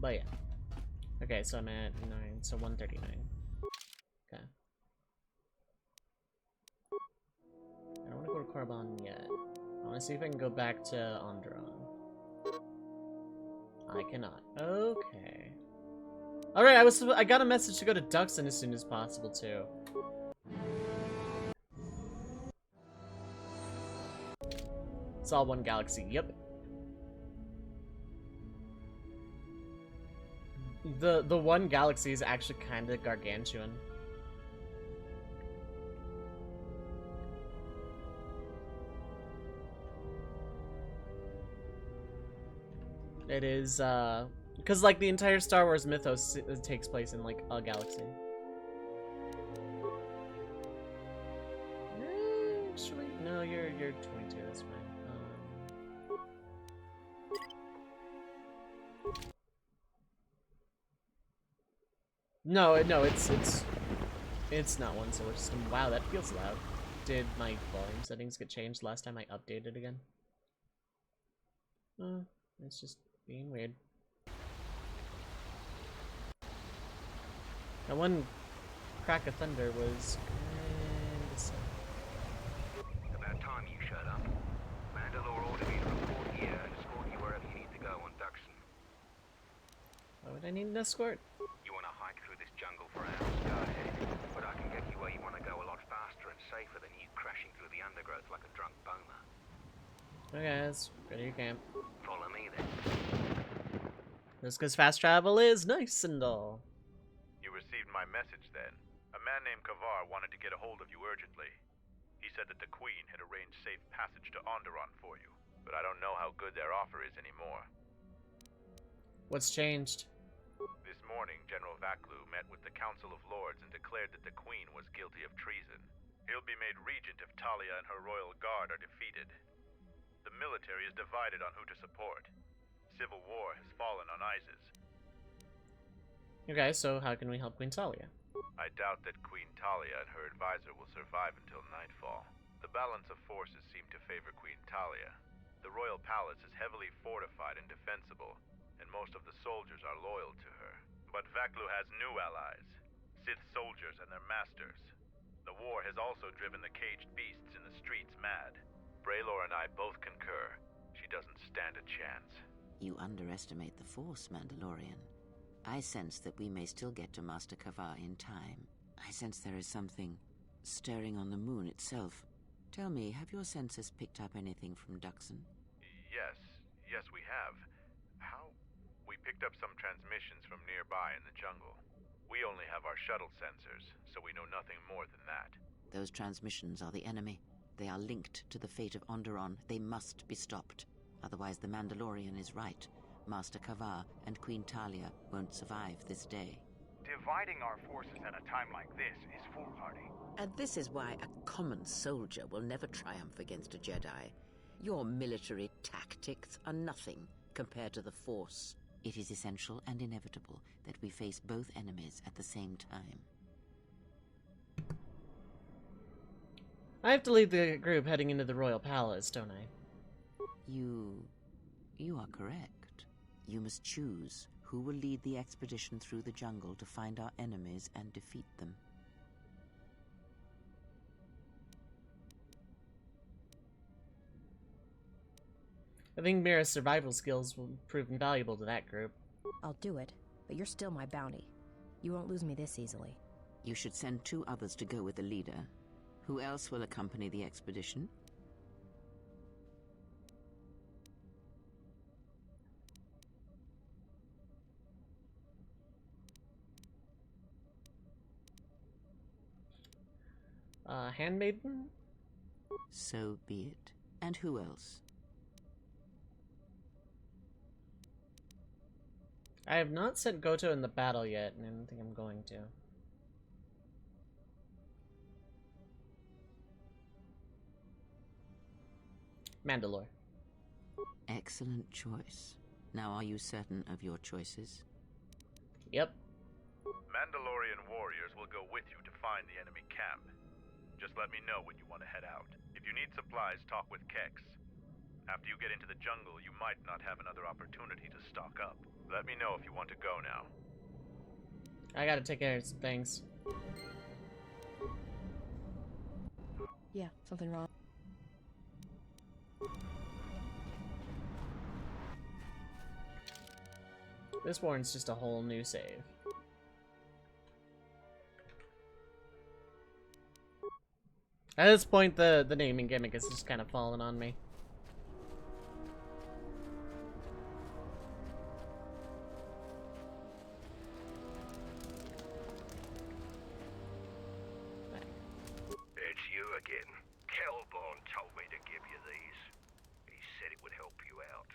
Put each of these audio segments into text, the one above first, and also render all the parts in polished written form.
But yeah. Okay, so I'm at 9, so 139. Okay. I don't want to go to Carbon yet. I want to see if I can go back to Onderon. I cannot. Okay. Alright, I got a message to go to Duxon as soon as possible, too. It's all one galaxy, yep. The one galaxy is actually kind of gargantuan. It is, because, like, the entire Star Wars mythos takes place in, like, a galaxy. Actually, no, you're 22, that's fine. No, it's not one solar system. Wow, that feels loud. Did my volume settings get changed last time I updated again? It's just being weird. That one crack of thunder was kinda sad. About time you shut up. Mandalore ordered me to report here and escort you wherever you need to go on Duxon. Why would I need an escort? You want to hike through this jungle for hours? Go ahead. But I can get you where you want to go a lot faster and safer than you crashing through the undergrowth like a drunk boma. Okay, let's go to your camp. Follow me then. Just because fast travel is nice and all. You received my message then. A man named Kavar wanted to get a hold of you urgently. He said that the Queen had arranged safe passage to Onderon for you, but I don't know how good their offer is anymore. What's changed? This morning, General Vaklu met with the Council of Lords and declared that the Queen was guilty of treason. He'll be made regent if Talia and her royal guard are defeated. The military is divided on who to support. Civil war has fallen on Isis. Okay, so how can we help Queen Talia? I doubt that Queen Talia and her advisor will survive until nightfall. The balance of forces seem to favor Queen Talia. The royal palace is heavily fortified and defensible, and most of the soldiers are loyal to her. But Vaklu has new allies, Sith soldiers and their masters. The war has also driven the caged beasts in the streets mad. Braylor and I both concur. She doesn't stand a chance. You underestimate the Force, Mandalorian. I sense that we may still get to Master Kavar in time. I sense there is something stirring on the moon itself. Tell me, have your senses picked up anything from Duxon? Yes, we have. How? We picked up some transmissions from nearby in the jungle. We only have our shuttle sensors, so we know nothing more than that. Those transmissions are the enemy. They are linked to the fate of Onderon. They must be stopped. Otherwise the Mandalorian is right. Master Kavar and Queen Talia won't survive this day. Dividing our forces at a time like this is foolhardy. And this is why a common soldier will never triumph against a Jedi. Your military tactics are nothing compared to the Force. It is essential and inevitable that we face both enemies at the same time. I have to lead the group heading into the Royal Palace, don't I? You are correct. You must choose who will lead the expedition through the jungle to find our enemies and defeat them. I think Mira's survival skills will prove invaluable to that group. I'll do it, but you're still my bounty. You won't lose me this easily. You should send 2 others to go with the leader. Who else will accompany the expedition? Handmaiden? So be it. And who else? I have not sent Goto in the battle yet, and I don't think I'm going to. Mandalore. Excellent choice. Now are you certain of your choices? Yep. Mandalorian warriors will go with you to find the enemy camp. Just let me know when you want to head out. If you need supplies, talk with Kex. After you get into the jungle, you might not have another opportunity to stock up. Let me know if you want to go now. I gotta take care of some things. Yeah, something wrong. This warrant's just a whole new save. At this point, the naming gimmick is just kind of fallen on me. It's you again. Kelborn told me to give you these. He said it would help you out.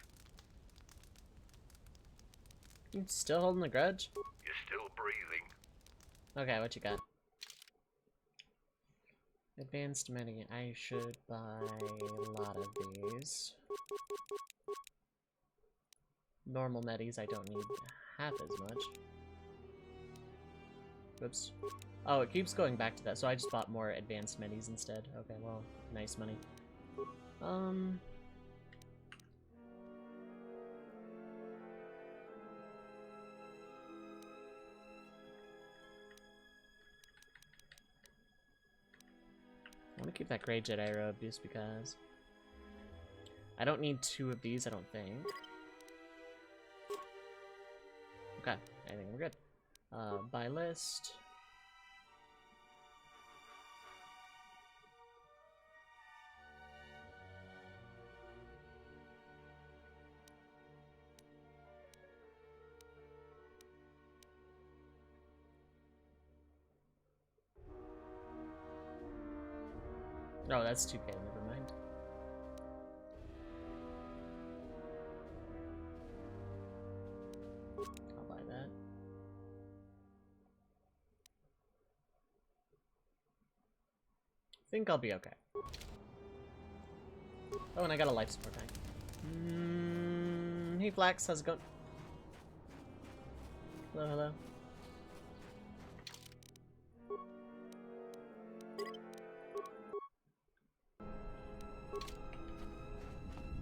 You still holding the grudge? You're still breathing. Okay, what you got? Advanced medi. I should buy a lot of these. Normal medis I don't need half as much. Whoops. Oh, it keeps going back to that, so I just bought more advanced medis instead. Okay, well, nice money. I want to keep that Grey Jedi robe just because. I don't need 2 of these, I don't think. Okay, I think we're good. Buy list. Oh, that's 2K, never mind. I'll buy that. Think I'll be okay. Oh, and I got a life support tank. Hey Flax, how's it going? Hello, hello.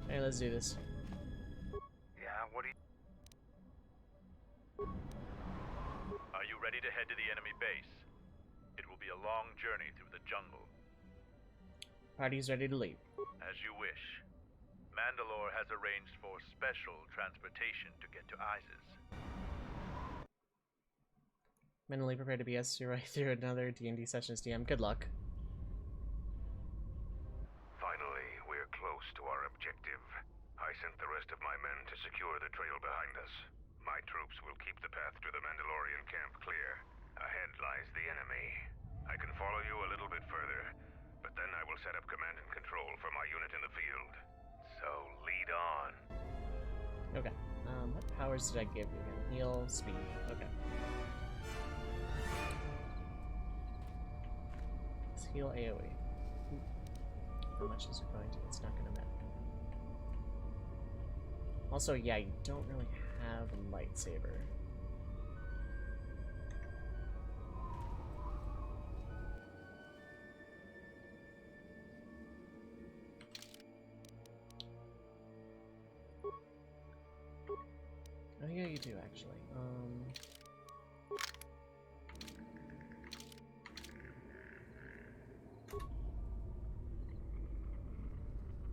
Hey, let's do this. Yeah, what do you... Are you ready to head to the enemy base? It will be a long journey through the jungle. Party's ready to leave. As you wish. Mandalore has arranged for special transportation to get to Isis. Mentally prepared to BS your way through another D&D session as DM. Good luck. Finally, we're close to our objective. I sent the rest of my men to secure the trail behind us. My troops will keep the path to the Mandalorian camp clear. Ahead lies the enemy. I can follow you a little bit further, but then I will set up command and control for my unit in the field. So, lead on. Okay. What powers did I give you again? Heal, speed. Okay. Let's heal AoE. How much is it going to? It's not going to matter. Also, yeah, you don't really have a lightsaber. Oh yeah, you do actually.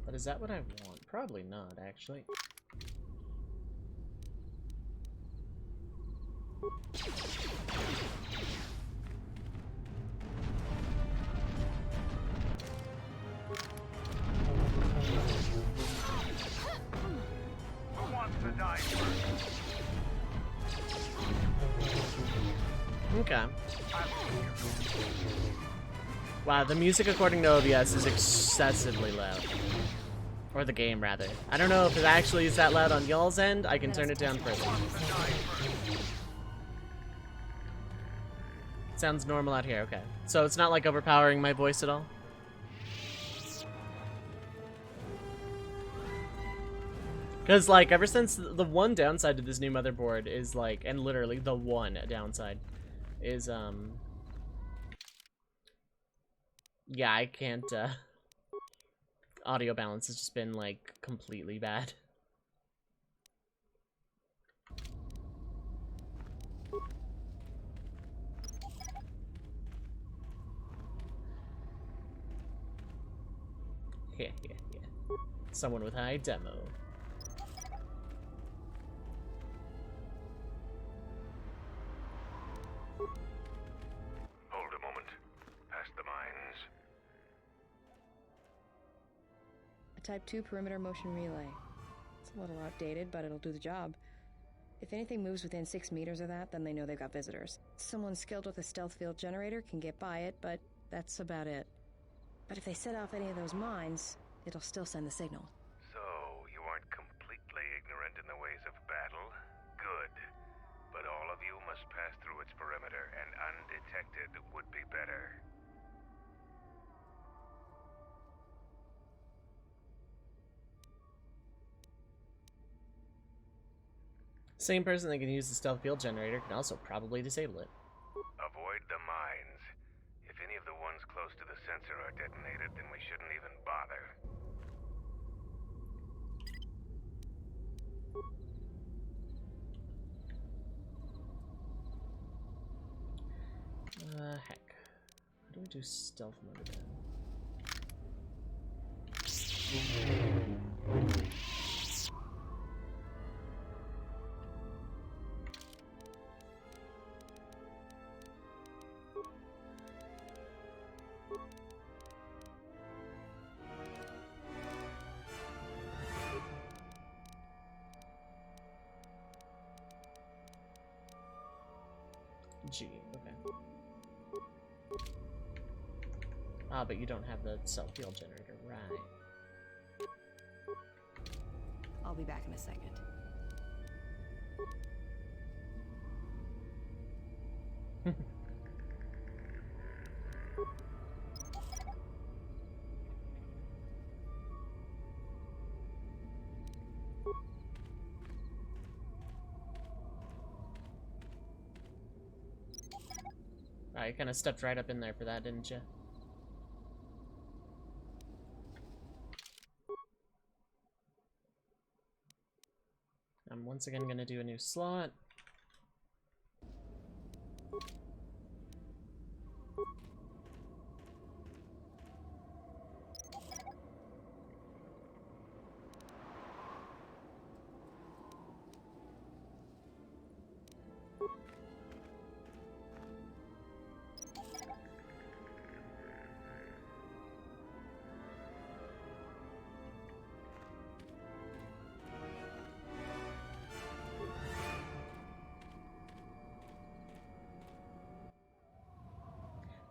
But is that what I want? Probably not, actually. Who wants to die first? Okay. Wow, the music according to OBS is excessively loud. Or the game, rather. I don't know if it actually is that loud on y'all's end. I can turn it down further. Sounds normal out here, okay. So it's not like overpowering my voice at all? Because, like, ever since the one downside to this new motherboard is, like, and literally the one downside is, yeah, I can't, audio balance has just been, like, completely bad. Yeah. Someone with high demo. Hold a moment. Past the mines. A Type 2 perimeter motion relay. It's a little outdated, but it'll do the job. If anything moves within 6 meters of that, then they know they've got visitors. Someone skilled with a stealth field generator can get by it, but that's about it. But if they set off any of those mines, it'll still send the signal. So, you aren't completely ignorant in the ways of battle? Good. But all of you must pass through its perimeter, and undetected would be better. Same person that can use the stealth field generator can also probably disable it. Avoid the mines. If any of the ones close to the sensor are detonated, then we shouldn't even bother. Heck. How do we do stealth mode again? G, okay. Ah, but you don't have the self-heal generator, right. I'll be back in a second. Ah, you kind of stepped right up in there for that, didn't you? I'm once again gonna do a new slot.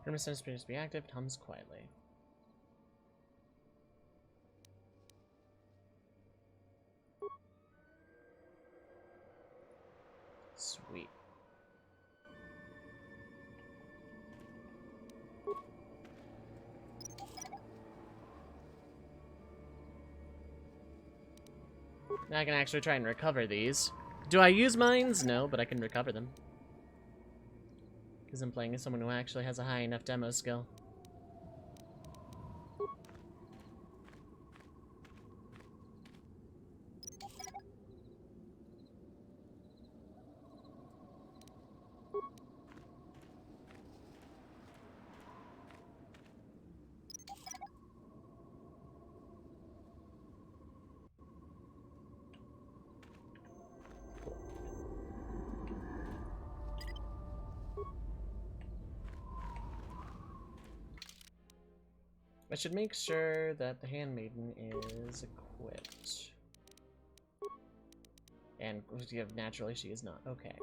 Permission appears to be active, it hums quietly. Sweet. Now I can actually try and recover these. Do I use mines? No, but I can recover them. Because I'm playing as someone who actually has a high enough demo skill. I should make sure that the handmaiden is equipped. And naturally she is not. Okay.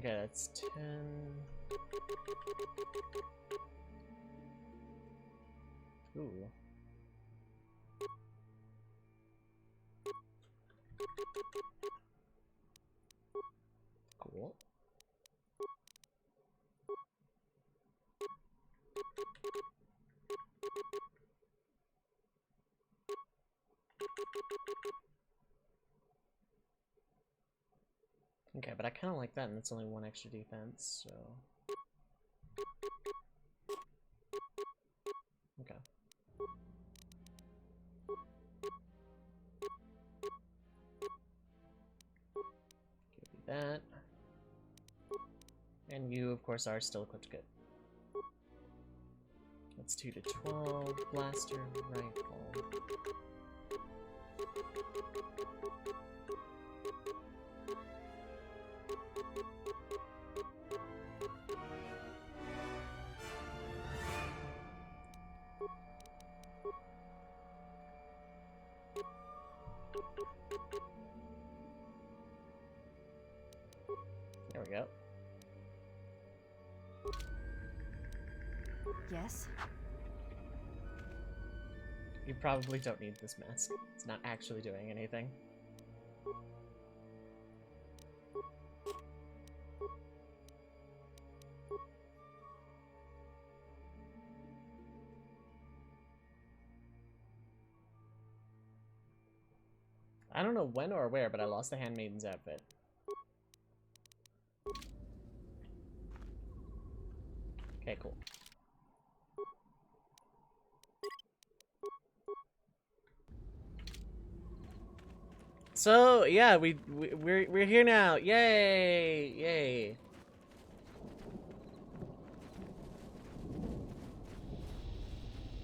Okay, that's 10. Ooh. Cool. Okay, but I kind of like that, and it's only 1 extra defense, so... Okay. Give you that. And you, of course, are still equipped good. That's 2 to 12, blaster, rifle. There we go. Yes? You probably don't need this mask. It's not actually doing anything. I don't know when or where, but I lost the Handmaiden's outfit. Okay, cool. So yeah, we're here now. Yay! Yay!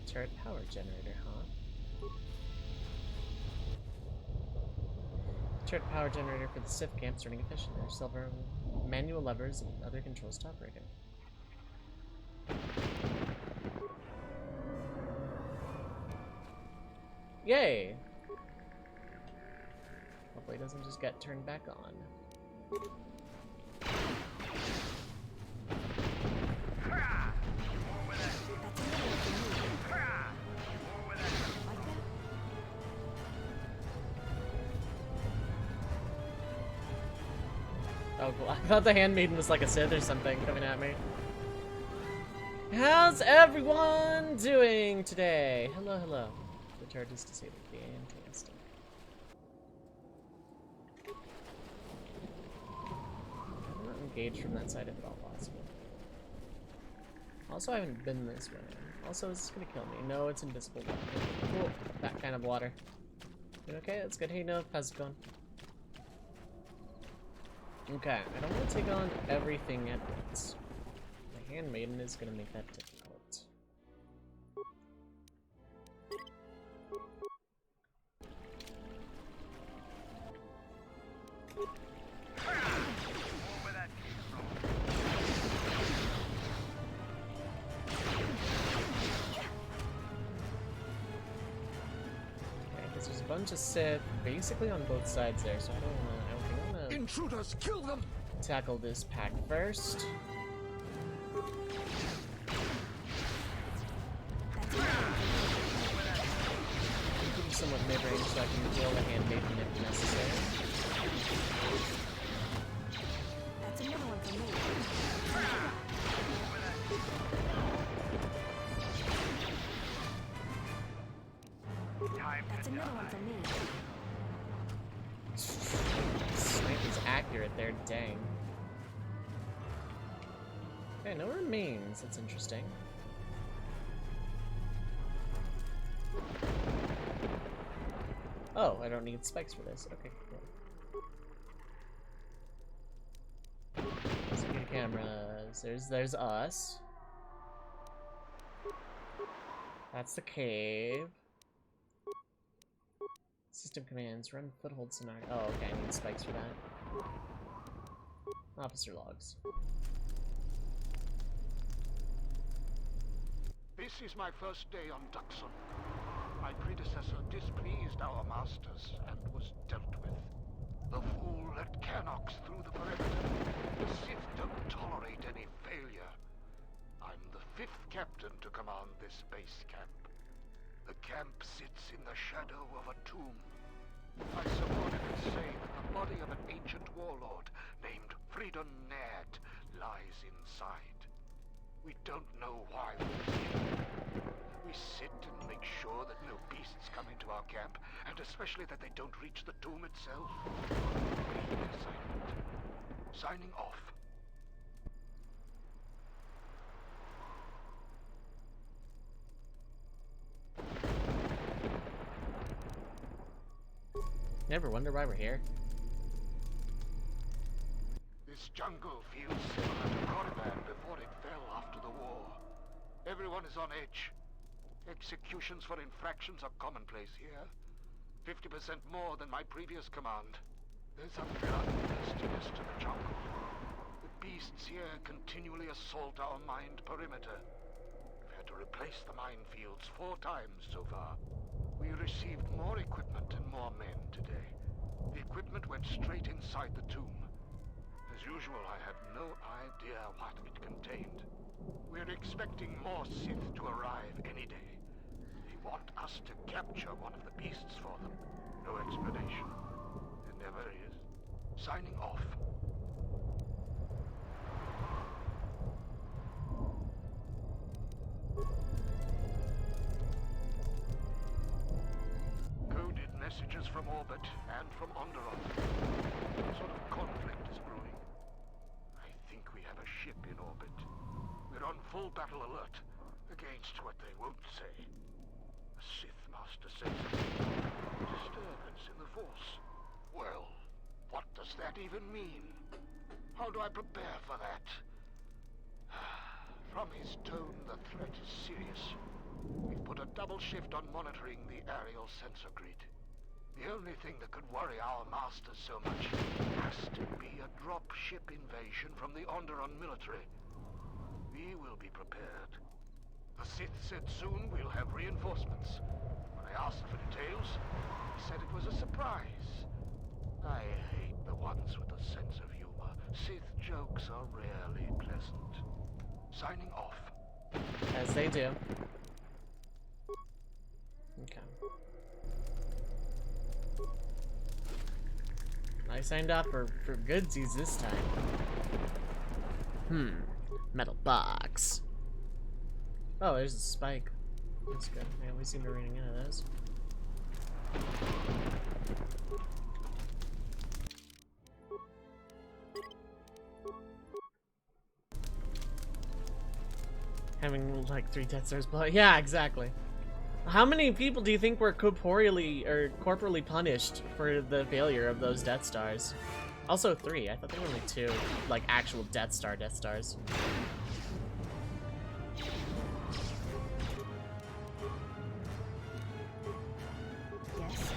Turret power generator, huh? Turret power generator for the Sith camps running efficient. There's silver manual levers and other controls to operate it. Yay! Hopefully it doesn't just get turned back on. Oh, cool. I thought the Handmaiden was like a Sith or something coming at me. How's everyone doing today? Hello, hello. The turret is disabled. Fantastic. I'm not engaged from that side if at all possible. Also, I haven't been this way. Also, is this gonna kill me? No, it's invisible water. Cool. That kind of water. Okay, that's good. Hey, no, how's it going? Okay, I don't want to take on everything at once. The Handmaiden is gonna make that difficult. Because there's a bunch of Sith basically on both sides there, so I don't wanna intruders, kill them! Tackle this pack first. Keep somewhat mid-range so I can kill the Handmaiden if necessary. That's another one for me. That's another one for me. Sniper's accurate there, dang. Okay, no remains. That's interesting. Oh, I don't need spikes for this. Okay, cool. Security cameras. There's us. That's the cave. System commands. Run foothold scenario. Oh, okay, I need spikes for that. Officer logs. This is my first day on Duxon. My predecessor displeased our masters and was dealt with. The fool let Canox through the perimeter. The Sith don't tolerate any failure. I'm the 5th captain to command this base camp. The camp sits in the shadow of a tomb. My subordinates say that the body of an ancient warlord named Freedon Naird lies inside. We don't know why we're here. We sit and make sure that no beasts come into our camp, and especially that they don't reach the tomb itself. Complete assignment. Signing off. Never wonder why we're here. This jungle feels similar to Korriban before it fell after the war. Everyone is on edge. Executions for infractions are commonplace here. 50% more than my previous command. There's a bloodthirstiness to the jungle. The beasts here continually assault our mined perimeter. We've had to replace the minefields 4 times so far. We received more equipment and more men today. The equipment went straight inside the tomb. As usual, I had no idea what it contained. We're expecting more Sith to arrive any day. They want us to capture one of the beasts for them. No explanation. There never is. Signing off. Coded messages from orbit and from Onderon. Some sort of conflict is brewing. I think we have a ship in orbit. We're on full battle alert against what they won't say. The Sith Master says disturbance in the Force. Well, what does that even mean? How do I prepare for that? From his tone, the threat is serious. We've put a double shift on monitoring the aerial sensor grid. The only thing that could worry our masters so much has to be a drop-ship invasion from the Onderon military. We will be prepared. The Sith said soon we'll have reinforcements. When I asked for details, he said it was a surprise. I hate the ones with a sense of humor. Sith jokes are rarely pleasant. Signing off. As they do. Okay. I signed off for goodsies this time. Metal box. Oh, there's a spike. That's good. Yeah, we seem to be running into those. Having like 3 Death Stars blow. Yeah, exactly. How many people do you think were corporeally punished for the failure of those Death Stars? Also 3. I thought there were only 2, like actual Death Stars. Yes.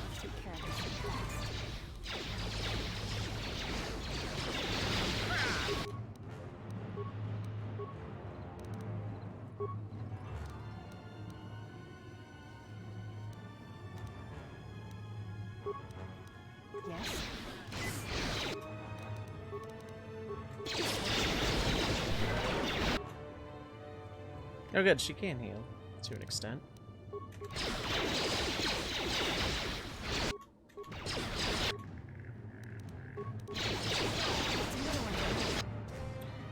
Let's take care of this fast. Yes. Oh good, she can heal, to an extent.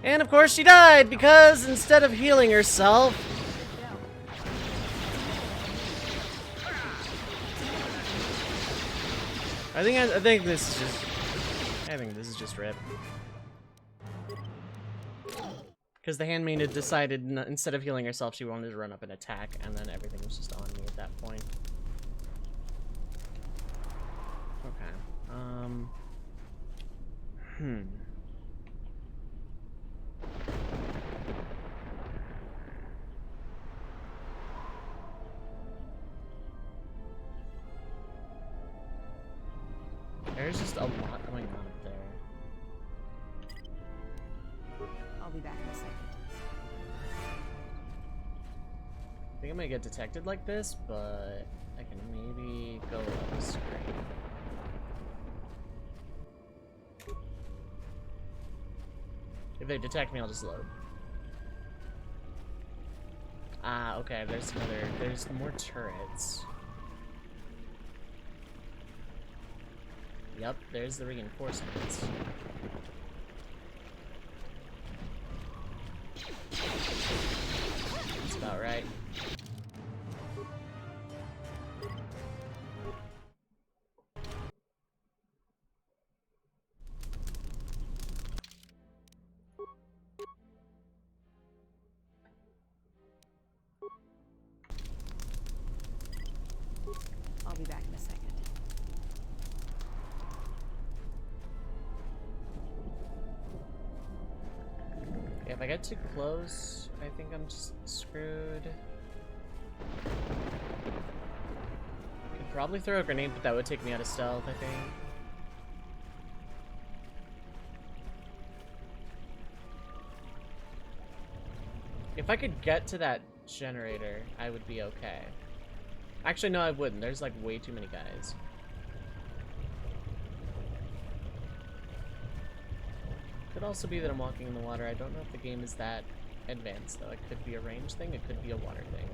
And of course she died, because instead of healing herself... I think this is just rip. Because the handmaiden decided instead of healing herself, she wanted to run up and attack, and then everything was just on me at that point. Okay. There's just a lot going on up there. I'll be back in a second. think I might get detected like this, but I can maybe go up the screen. If they detect me, I'll just load. Ah, okay, there's more turrets. Yep, there's the reinforcements. That's about right. I'll be back in a second. Okay, if I get too close, I think I'm just screwed. Could probably throw a grenade, but that would take me out of stealth, I think. If I could get to that generator, I would be okay. Actually, no, I wouldn't. There's like way too many guys. Could also be that I'm walking in the water. I don't know if the game is that advanced, though. It could be a range thing, it could be a water thing.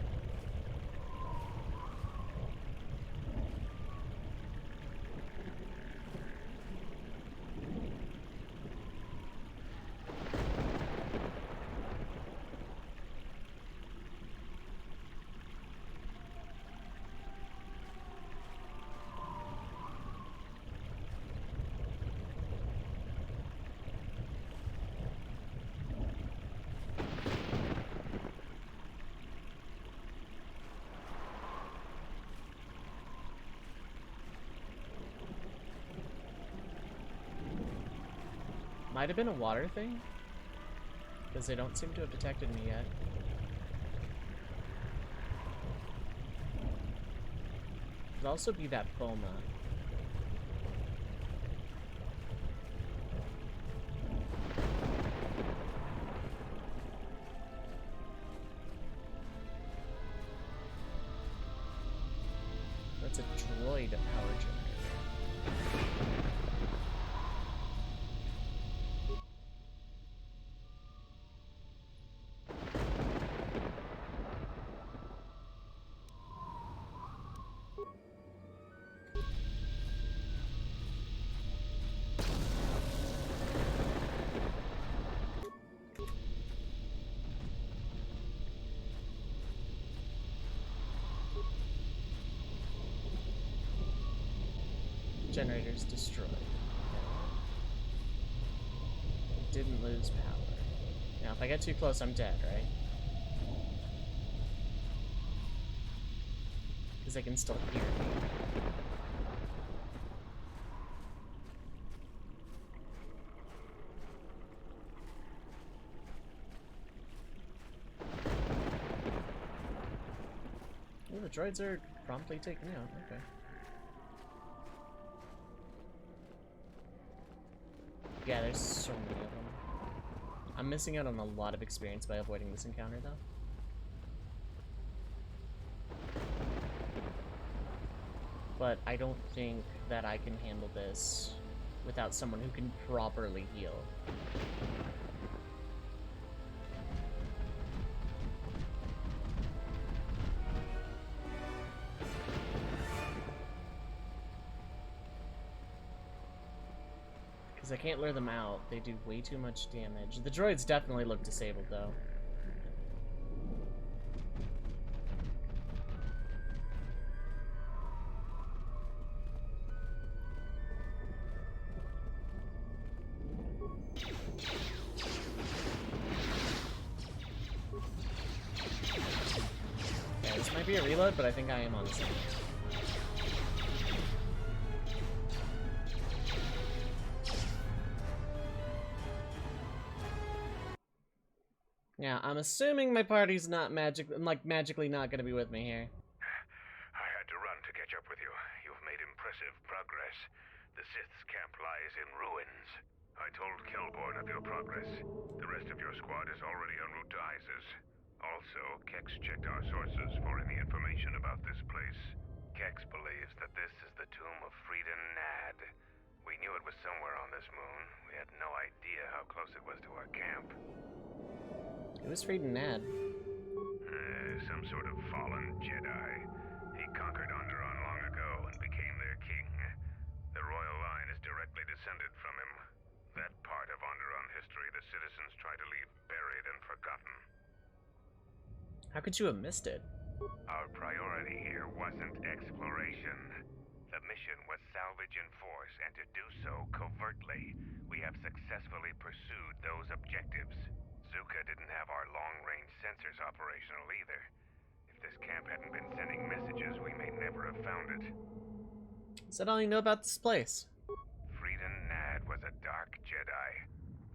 Might have been a water thing, because they don't seem to have detected me yet. Could also be that Boma. That's a droid power generator. Generators destroyed. Didn't lose power. Now, if I get too close, I'm dead, right? Because they can still hear me. Ooh, the droids are promptly taken out. Okay. Yeah, there's so many of them. I'm missing out on a lot of experience by avoiding this encounter, though. But I don't think that I can handle this without someone who can properly heal. I can't lure them out. They do way too much damage. The droids definitely look disabled, though. Yeah, this might be a reload, but I think I am on the same. Yeah, I'm assuming my party's not magically not gonna be with me here. I had to run to catch up with you. You've made impressive progress. The Sith's camp lies in ruins. I told Kelborn of your progress. The rest of your squad is already en route to Isis. Also, Kex checked our sources for any information about this place. Kex believes that this is the tomb of Frida Nad. We knew it was somewhere on this moon. We had no idea how close it was to our camp. It was Frida Nad. Some sort of fallen Jedi. He conquered Onderon long ago and became their king. The royal line is directly descended from him. That part of Onderon history the citizens try to leave buried and forgotten. How could you have missed it? Our priority here wasn't exploration. The mission was salvage in force, and to do so covertly. We have successfully pursued those objectives. Zuka didn't have our long-range sensors operational either. If this camp hadn't been sending messages, we may never have found it. Is that all you know about this place? Frida Nad was a dark Jedi.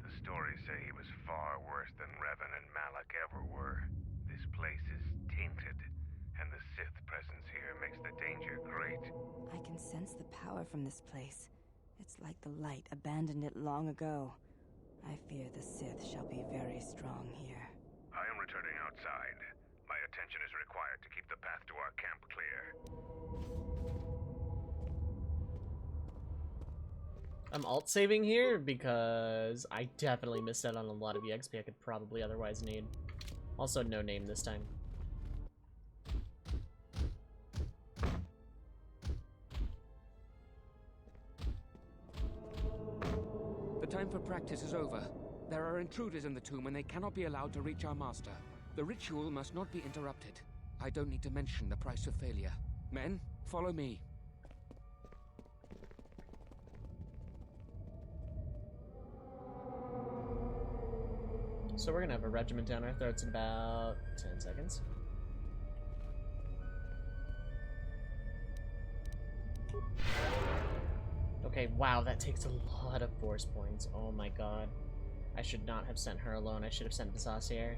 The stories say he was far worse than Revan and Malak ever were. This place is tainted, and the Sith presence here makes the danger great. I can sense the power from this place. It's like the light abandoned it long ago. I fear the Sith shall be very strong here. I am returning outside. My attention is required to keep the path to our camp clear. I'm alt-saving here because I definitely missed out on a lot of EXP I could probably otherwise need. Also, no name this time. The time for practice is over. There are intruders in the tomb and they cannot be allowed to reach our master. The ritual must not be interrupted. I don't need to mention the price of failure. Men, follow me. So we're gonna have a regiment down our throats in about 10 seconds. Okay, wow, that takes a lot of force points. Oh my god. I should not have sent her alone. I should have sent Visas here.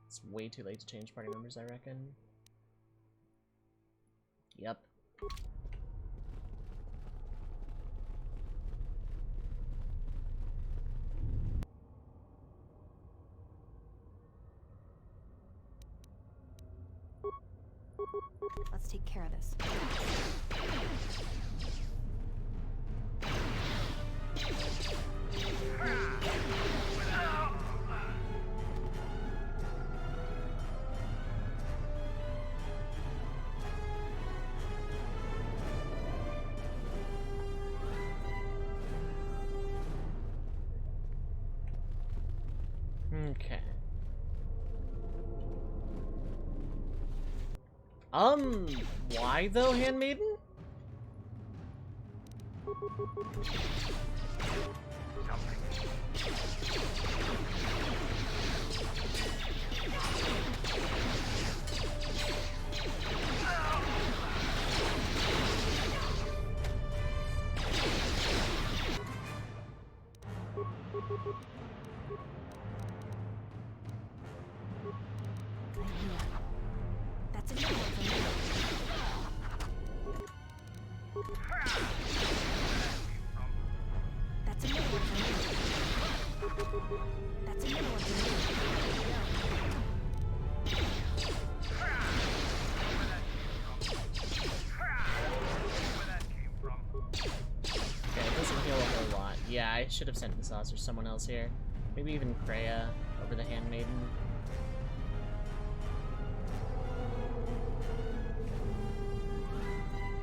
It's way too late to change party members, I reckon. Yep. Let's take care of this. Okay. Why though, Handmaiden? That's a good one for me. That's a good one for me. That's a good one for me. Okay, it doesn't heal a whole lot. Yeah, I should have sent Visas or someone else here. Maybe even Kreia over the Handmaiden.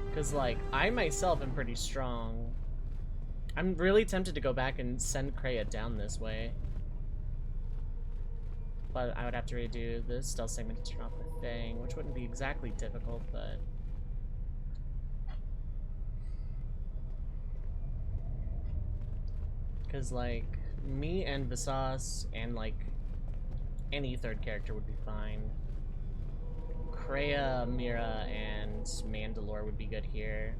Because, like, I myself am pretty strong. I'm really tempted to go back and send Kreia down this way. But I would have to redo the stealth segment to turn off the thing, which wouldn't be exactly difficult, but... Because, like, me and Visas and, like, any third character would be fine. Kreia, Mira, and Mandalore would be good here.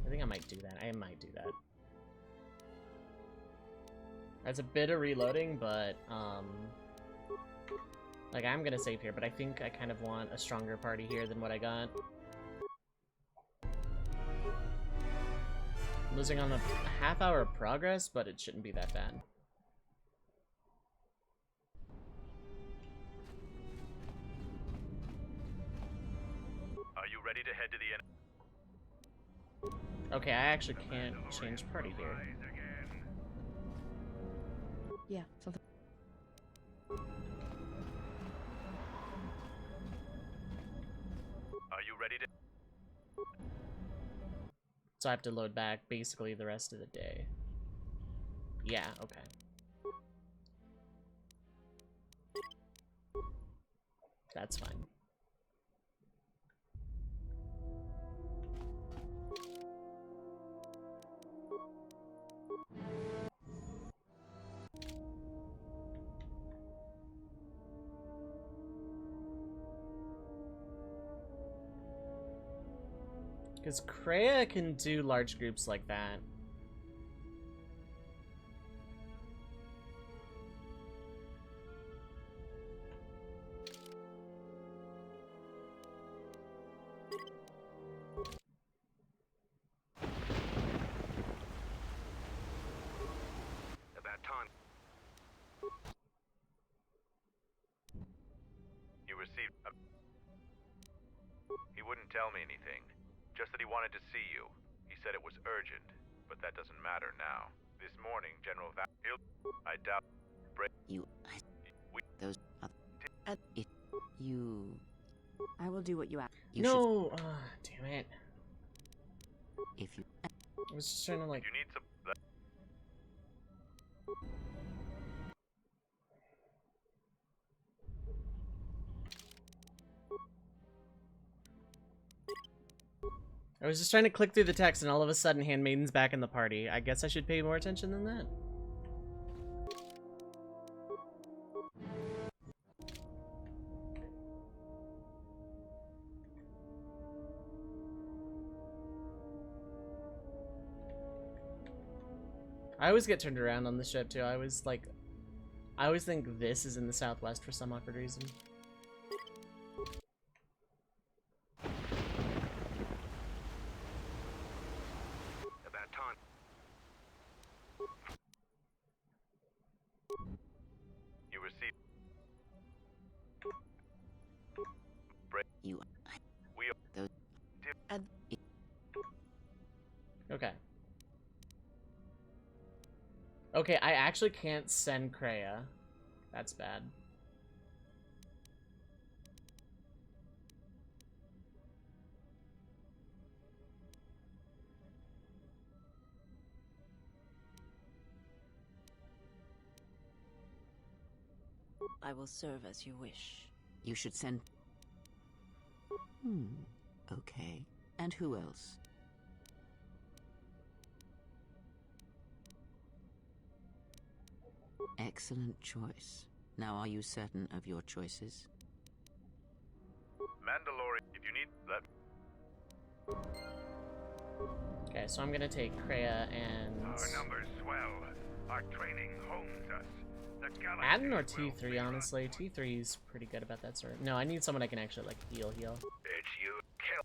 I think I might do that. I might do that. That's a bit of reloading, but, like, I'm gonna save here, but I think I kind of want a stronger party here than what I got. Losing on a half-hour of progress, but it shouldn't be that bad. Are you ready to head to the Okay, I actually can't change party here. Yeah, something. Are you ready to... So I have to load back basically the rest of the day. Yeah, okay. That's fine. Because Kreia can do large groups like that. About time. You received... He wouldn't tell me anything. Just that he wanted to see you. He said it was urgent, but that doesn't matter now. This morning, General I doubt... Those other... You... I will do what you ask. You No! Damn it. If you... I was just trying to like... You need some... I was just trying to click through the text and all of a sudden Handmaiden's back in the party. I guess I should pay more attention than that. I always get turned around on the ship too. I always think this is in the southwest for some awkward reason. About time. You received... You... We... Those... Okay. Okay, I actually can't send Kreia. That's bad. I will serve as you wish. You should send... Okay. And who else? Excellent choice. Now, are you certain of your choices? Mandalorian, if you need... Okay, so I'm gonna take Kreia and... Our numbers swell. Our training hones us. The galaxy Addon or will T3, feel honestly. T3's pretty good about that sort. No, I need someone I can actually, like, heal. It's you. Kill.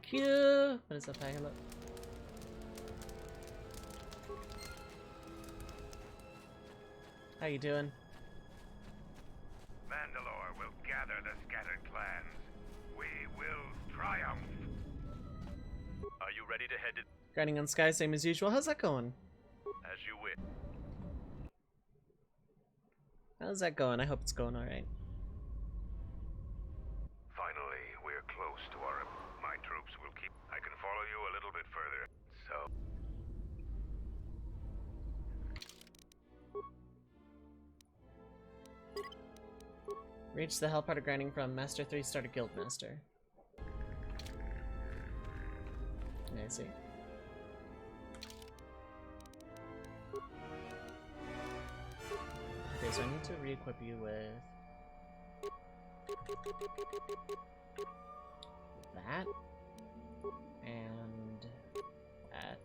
Q! What is that packet look? How you doing? Mandalore will gather the scattered clans. We will triumph. Are you ready to head to... Grinding on Sky, same as usual. How's that going? As you wish. How's that going? I hope it's going alright. Finally, we're close to our... My troops will keep... I can follow you a little bit further. So... Reach the hell part of grinding from Master 3 star to Guild Master. I see. Okay, so I need to re-equip you with that and that,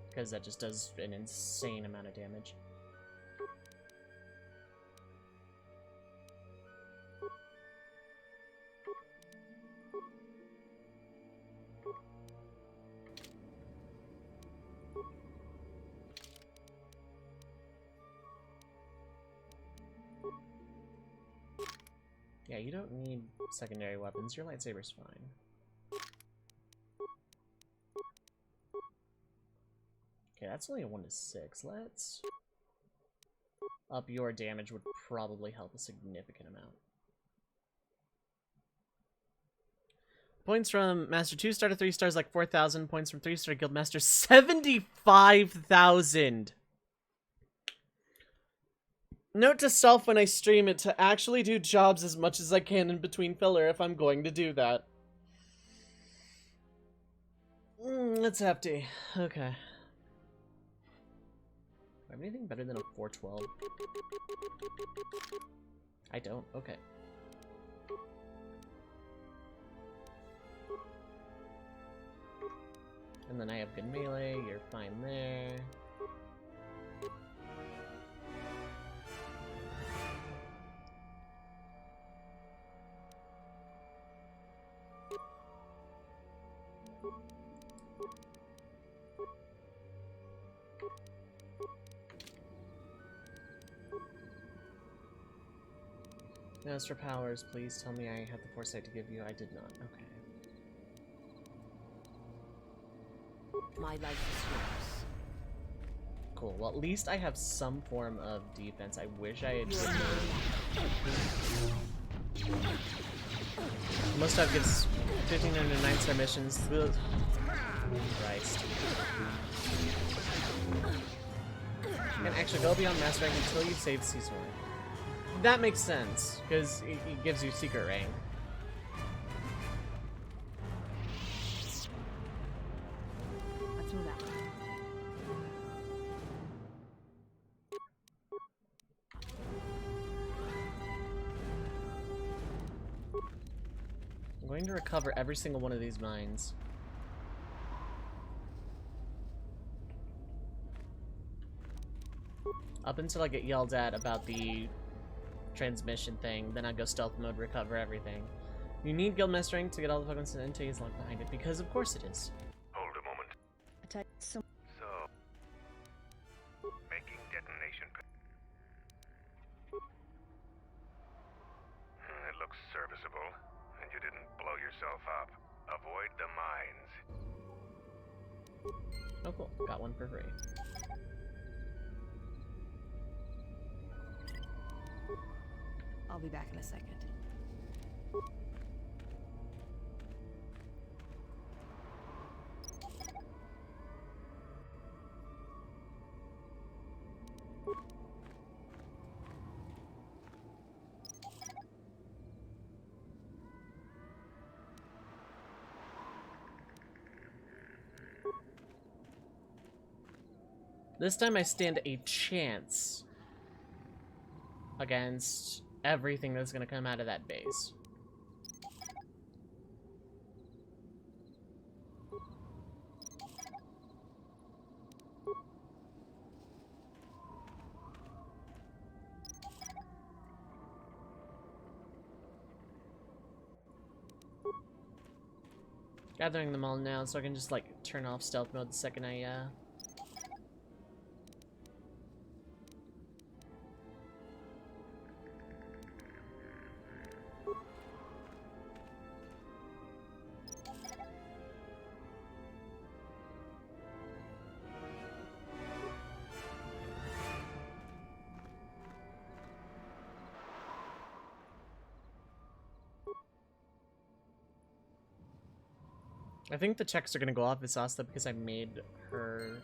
because that just does an insane amount of damage. Yeah, you don't need secondary weapons. Your lightsaber's fine. Okay, that's only a 1 to 6. Let's up your damage would probably help a significant amount. Points from Master 2 star to 3 stars like 4,000. Points from 3 star to Guildmaster 75,000. Note to self when I stream it to actually do jobs as much as I can in between filler if I'm going to do that. That's hefty. Okay. Do I have anything better than a 412? I don't. Okay. And then I have good melee. You're fine there. Master Powers, please tell me I had the foresight to give you. I did not. Okay. My life is yours. Cool. Well, at least I have some form of defense. I wish I had. Most stuff gives 1,500 9-star missions. Ugh. Christ. You can actually go beyond Master Rank until you save Season 1. That makes sense, because it gives you secret rank. Let's move out. I'm going to recover every single one of these mines. Up until I get yelled at about the transmission thing, then I go stealth mode, recover everything. You need Guildmaster rank to get all the Pokemon and Entei is locked behind it, because of course it is. Hold a moment. Attack some. So, making detonation. It looks serviceable, and you didn't blow yourself up. Avoid the mines. Oh cool, got one for free. I'll be back in a second. This time I stand a chance against everything that's gonna come out of that base. Gathering them all now so I can just like turn off stealth mode the second I I think the checks are gonna go off Visasta because I made her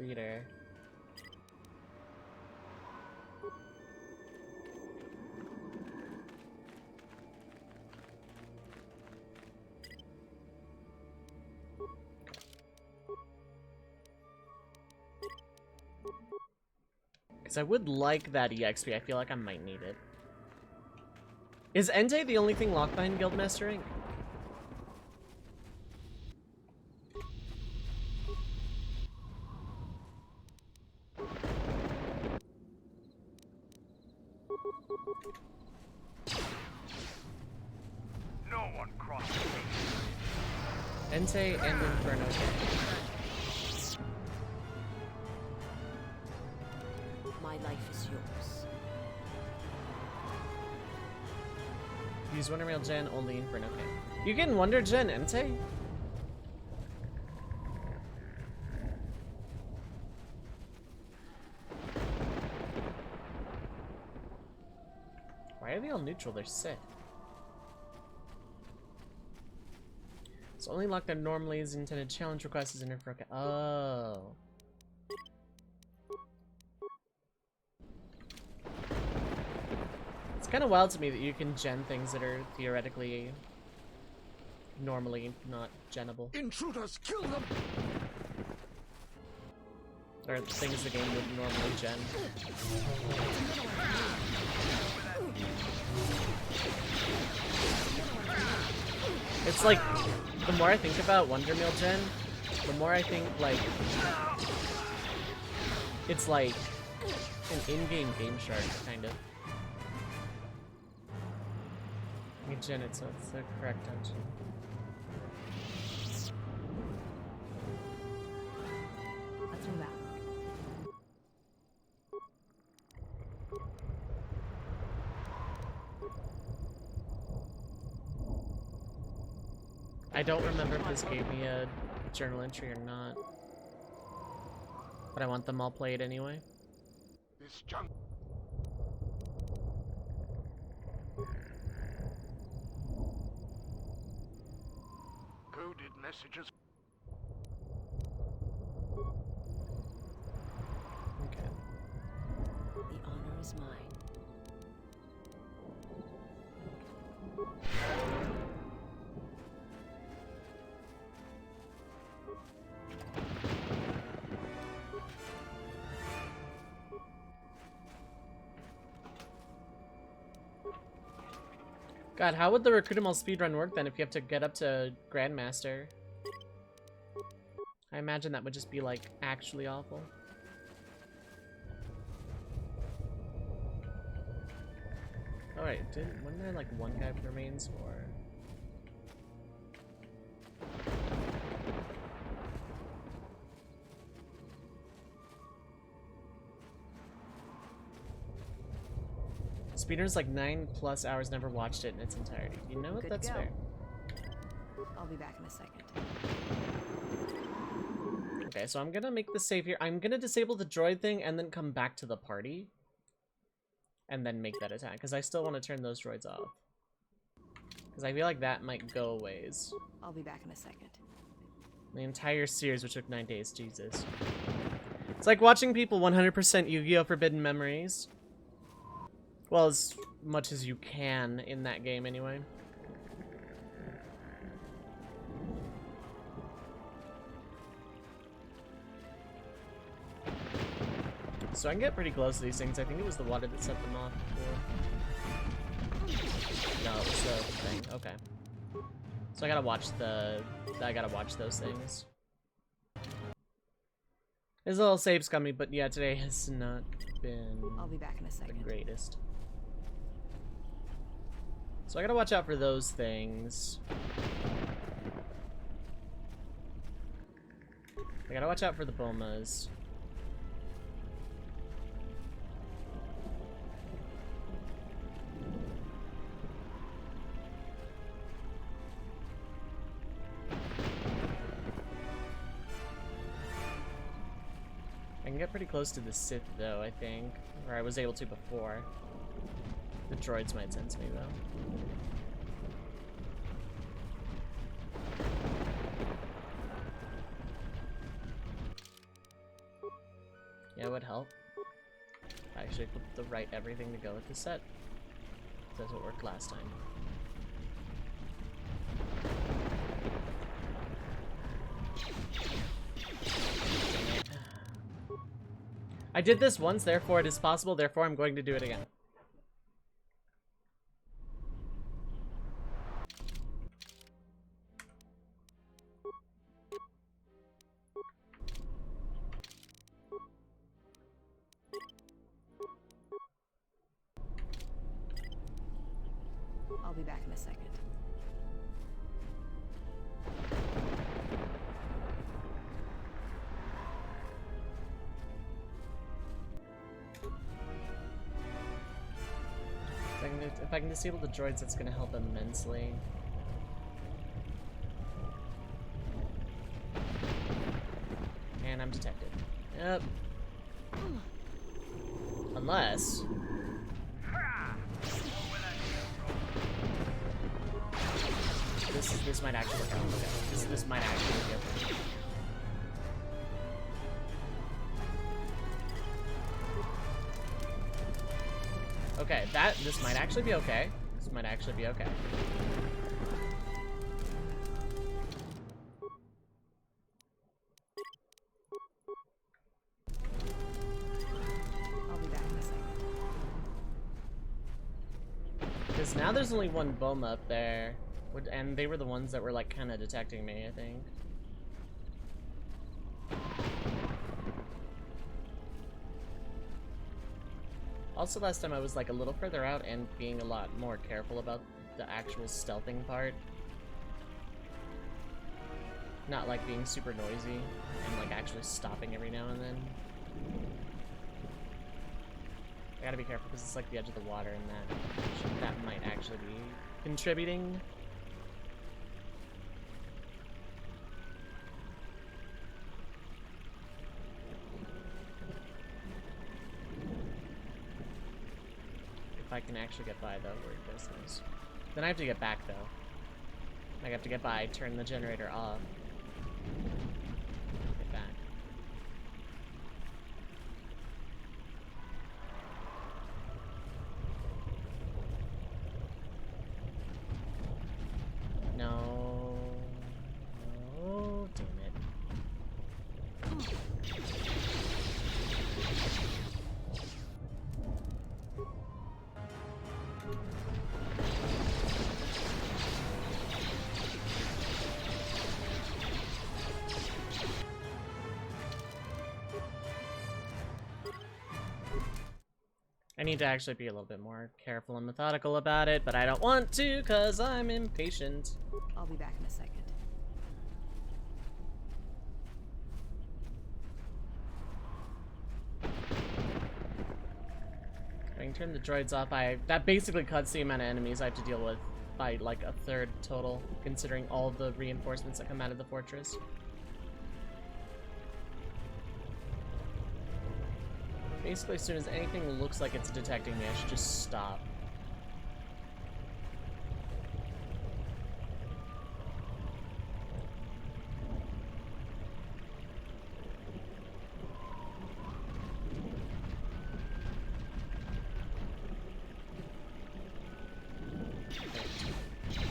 leader. because I would like that EXP. I feel like I might need it. Is Entei the only thing locked behind Guildmaster Inc? No one crosses Entei and Inferno. My life is yours. Use Wonder Mail Gen, only Inferno King. You can Wonder Gen Entei? Why are they all neutral? They're Sith. It's only locked on normally is intended challenge request is in for okay. Oh. It's kind of wild to me that you can gen things that are theoretically normally not genable. Intruders, kill them! Or things the game would normally gen. It's like, the more I think about Wonder Meal Gen, the more I think, like, it's like an in-game Game Shark, kind of. You gen it so it's the correct tension. Let's move out. I don't remember if this gave me a journal entry or not. But I want them all played anyway. This junk. Coded messages. Okay. The honor is mine. God, how would the Recruitable speedrun work then if you have to get up to Grandmaster? I imagine that would just be, like, actually awful. Alright, wasn't there, like, one guy with remains, or... Speedrun's like 9+ hours, never watched it in its entirety. You know what? Good That's to go. fair. I'll be back in a second. Okay, so I'm gonna make the save here. I'm gonna disable the droid thing and then come back to the party. And then make that attack, because I still want to turn those droids off. Because I feel like that might go a ways. I'll be back in a second. The entire series, which took 9 days, Jesus. It's like watching people 100% Yu-Gi-Oh! Forbidden Memories. Well, as much as you can in that game, anyway. So I can get pretty close to these things. I think it was the water that set them off before. No, it was the thing. Okay. So I gotta watch those things. There's a little save scummy, but yeah, today has not been I'll be back in a second. the greatest. So I gotta watch out for those things. I gotta watch out for the bomas. I can get pretty close to the Sith, though, I think. Or I was able to before. The droids might sense me, though. Yeah, it would help. I actually put the right everything to go with the set. That's what worked last time. I did this once, therefore it is possible, therefore I'm going to do it again. I'll be back in a second. If I can disable the droids, that's going to help immensely. And I'm detected. Yep. Unless... This might actually work out. Okay. This might actually be good. Okay, this might actually be okay. This might actually be okay. I'll be back in a second. Because now there's only one Boma up there. And they were the ones that were like kind of detecting me, I think. Also, last time I was like a little further out and being a lot more careful about the actual stealthing part. Not like being super noisy and like actually stopping every now and then. I gotta be careful because it's like the edge of the water and that might actually be contributing. I can actually get by, though, where it goes things. Then I have to get back, though. I have to get by, turn the generator off. Get back. No. Oh, damn it. I need to actually be a little bit more careful and methodical about it, but I don't want to because I'm impatient. I'll be back in a second. I can turn the droids off. That basically cuts the amount of enemies I have to deal with by like a third total, considering all the reinforcements that come out of the fortress. Basically, as soon as anything looks like it's detecting me, I should just stop.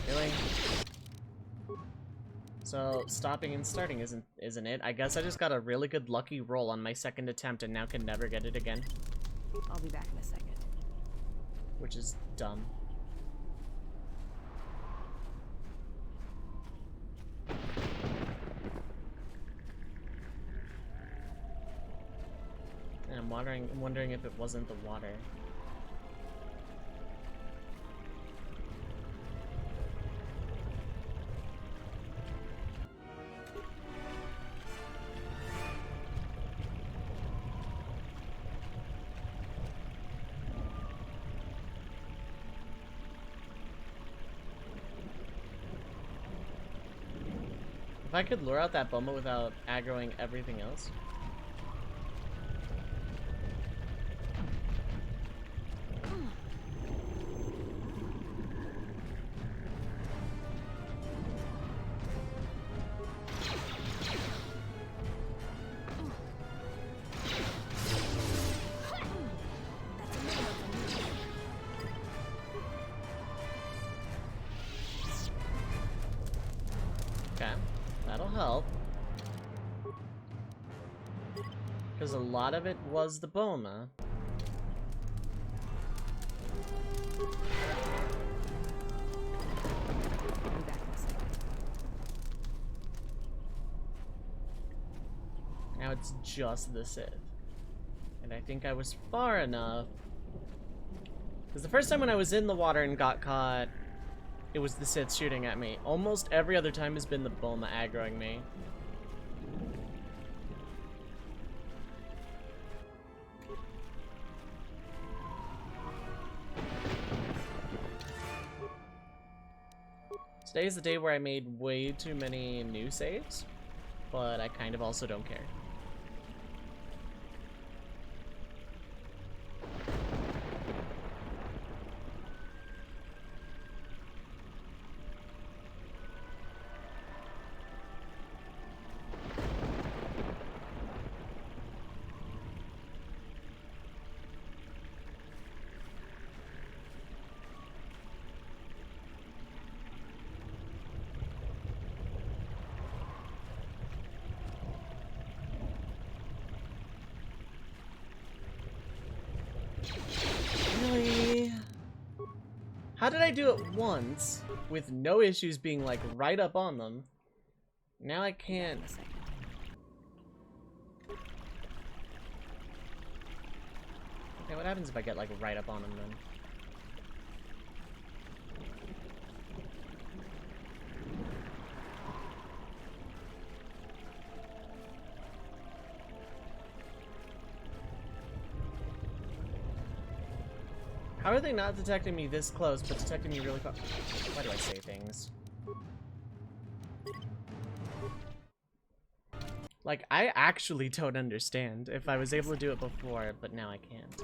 Really? So, stopping and starting isn't it? I guess I just got a really good lucky roll on my second attempt and now can never get it again. I'll be back in a second. Which is dumb. And I'm wondering if it wasn't the water. If I could lure out that Boma without aggroing everything else. Because a lot of it was the Boma. I'll be back in a second. Now it's just the Sith. And I think I was far enough. Because the first time when I was in the water and got caught, it was the Sith shooting at me. Almost every other time has been the Boma aggroing me. Today is the day where I made way too many new saves, but I kind of also don't care. Really? How did I do it once with no issues being like right up on them? Now I can't. Okay, what happens if I get like right up on them then? How are they not detecting me this close, but detecting me really close? Why do I say things? Like, I actually don't understand. If I was able to do it before, but now I can't.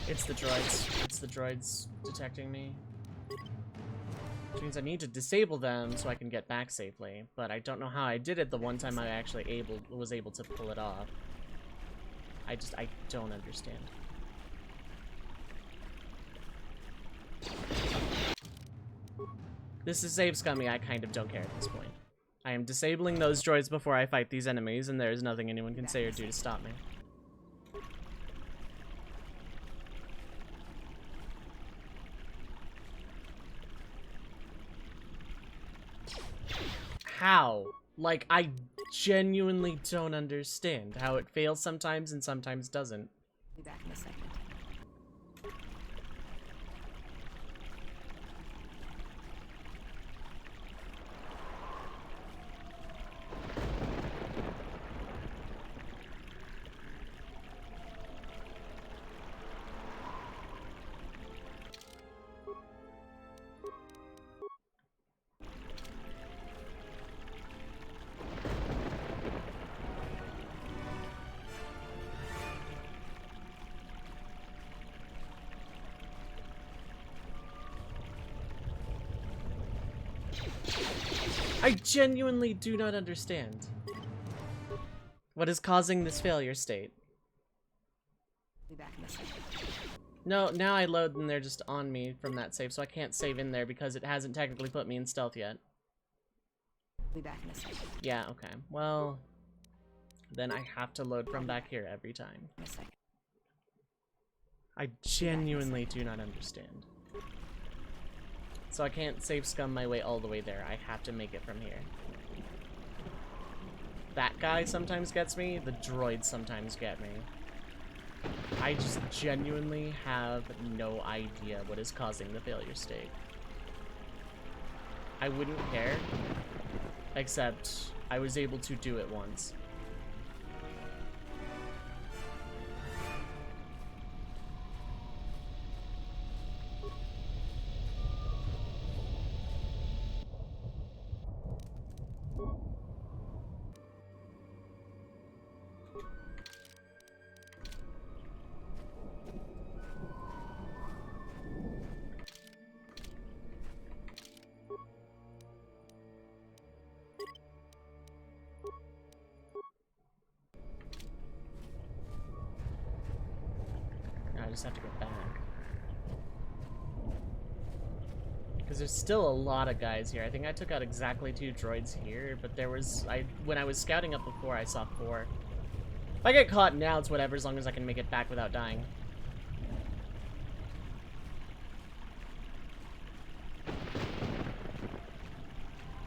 It's the droids. It's the droids detecting me. Which means I need to disable them so I can get back safely. But I don't know how I did it the one time I actually was able to pull it off. I don't understand. This is save scummy. I kind of don't care at this point. I am disabling those droids before I fight these enemies, and there is nothing anyone can say or do to stop me. How? Like, I genuinely don't understand how it fails sometimes and sometimes doesn't. Be back in a second. I genuinely do not understand what is causing this failure state. Be back in a second. No, now I load and they're just on me from that save, so I can't save in there because it hasn't technically put me in stealth yet. Be back in a second. Yeah, okay. Well, then I have to load from back here every time. In a second. I genuinely do not understand. So I can't save scum my way all the way there. I have to make it from here. That guy sometimes gets me. The droids sometimes get me. I just genuinely have no idea what is causing the failure state. I wouldn't care, except I was able to do it once. just have to go back. Because there's still a lot of guys here. I think I took out exactly 2 droids here, but there was... when I was scouting up before, I saw 4. If I get caught now, it's whatever, as long as I can make it back without dying.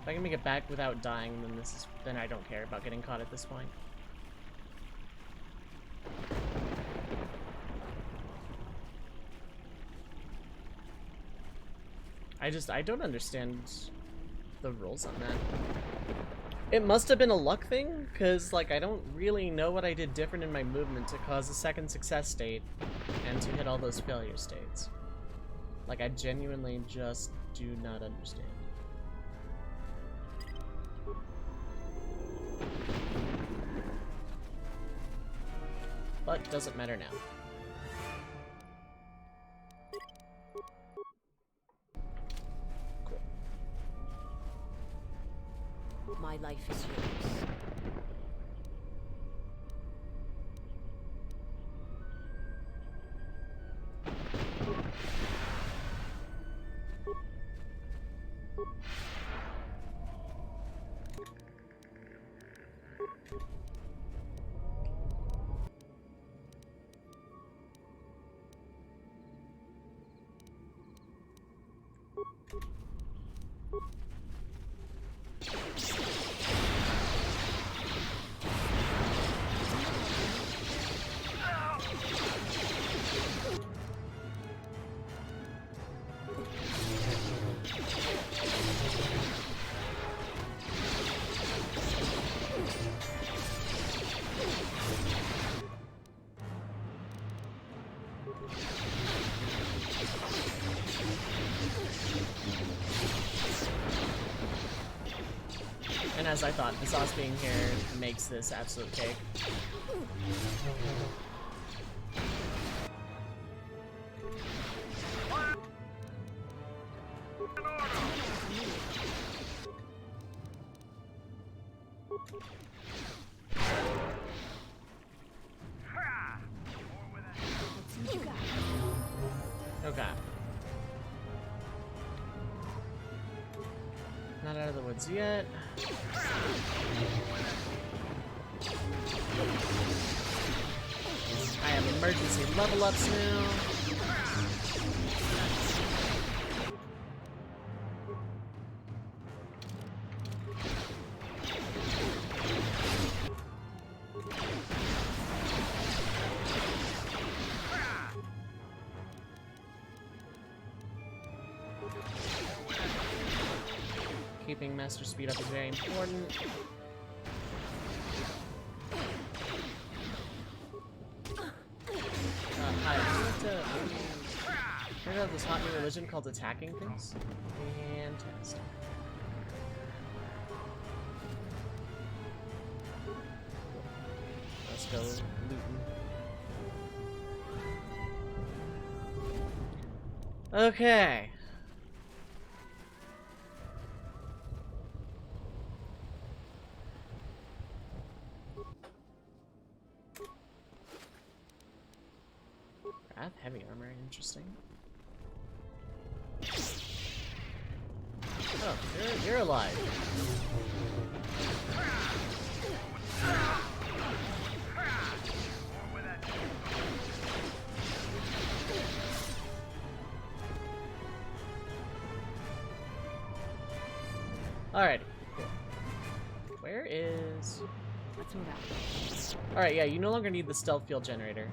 If I can make it back without dying, then I don't care about getting caught at this point. I don't understand the rules on that. It must have been a luck thing, because, like, I don't really know what I did different in my movement to cause a second success state and to hit all those failure states. Like, I genuinely just do not understand. But doesn't matter now. My life is yours. And as I thought, the sauce being here makes this absolute cake. Okay. Not out of the woods yet. I have emergency level ups now. Keeping master speed up is very important. Hi, do you like to heard of this hot new religion called attacking things? Fantastic. Let's go looting. Okay. Wrath heavy armor, interesting. Oh, you're alive. Alrighty. Where is... Let's move out. Alright, yeah, you no longer need the stealth field generator.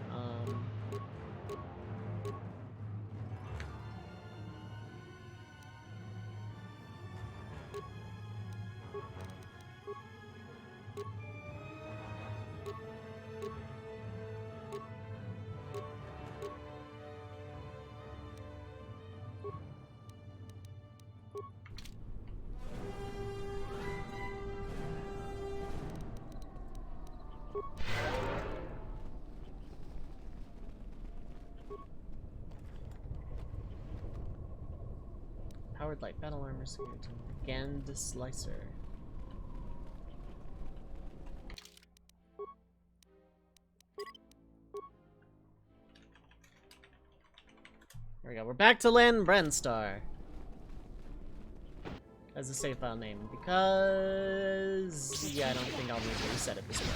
Powered light battle armor skeleton. Gand Slicer. There we go. We're back to Lan Brenstar. As a save file name, because yeah, I don't think I'll need to reset it this way.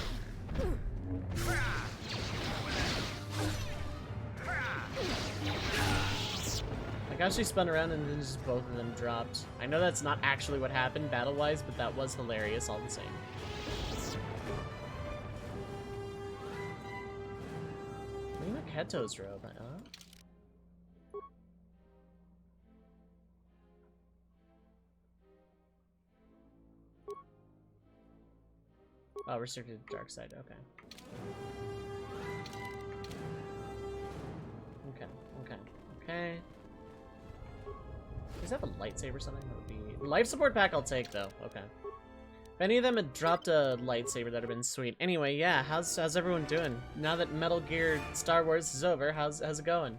Like, how she spun around and then just both of them dropped. I know that's not actually what happened battle-wise, but that was hilarious all the same. Lena Keto's robe, huh? Oh, restricted to dark side, okay. Okay. Does that have a lightsaber or something? That would be... Life support pack I'll take, though. Okay. If any of them had dropped a lightsaber, that would have been sweet. Anyway, yeah, how's everyone doing? Now that Metal Gear Star Wars is over, how's it going?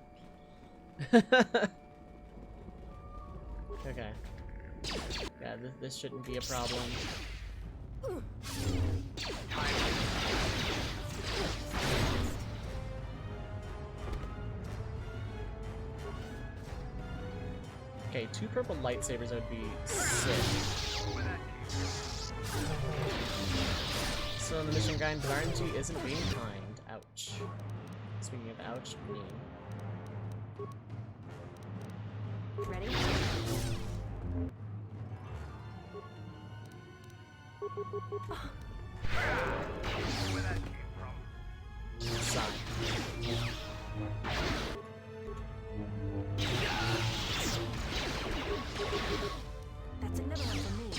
Okay. Yeah, this shouldn't be a problem. Okay, 2 purple lightsabers would be sick. So on the mission grind, but RNG isn't being kind. Ouch. Speaking of ouch, me. Ready? Where that came from? Sigh. That's another one for me.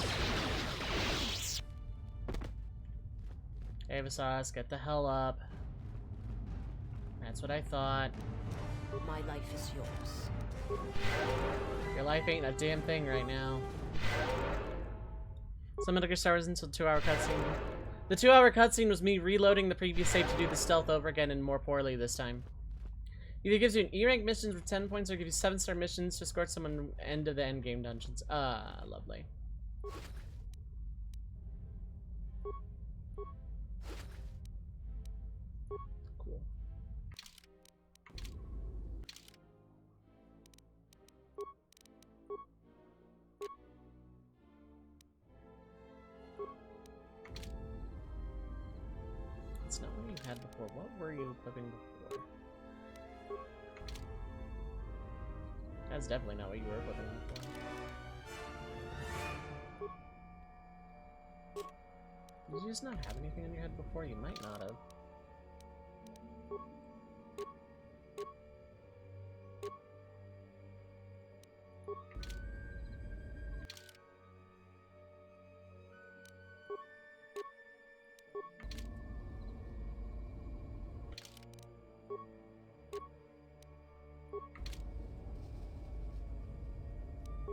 Hey, Visaris, get the hell up. That's what I thought. My life is yours. Your life ain't a damn thing right now. Some Metal Gear Star Wars until 2-hour cutscene. The 2-hour cutscene was me reloading the previous save to do the stealth over again and more poorly this time. Either gives you an E-rank missions with 10 points or gives you 7-star missions to escort someone end of the endgame dungeons. Ah, lovely. Cool. It's not what you had before. What were you equipping before? That's definitely not what you were equipping before. Did you just not have anything on your head before? You might not have.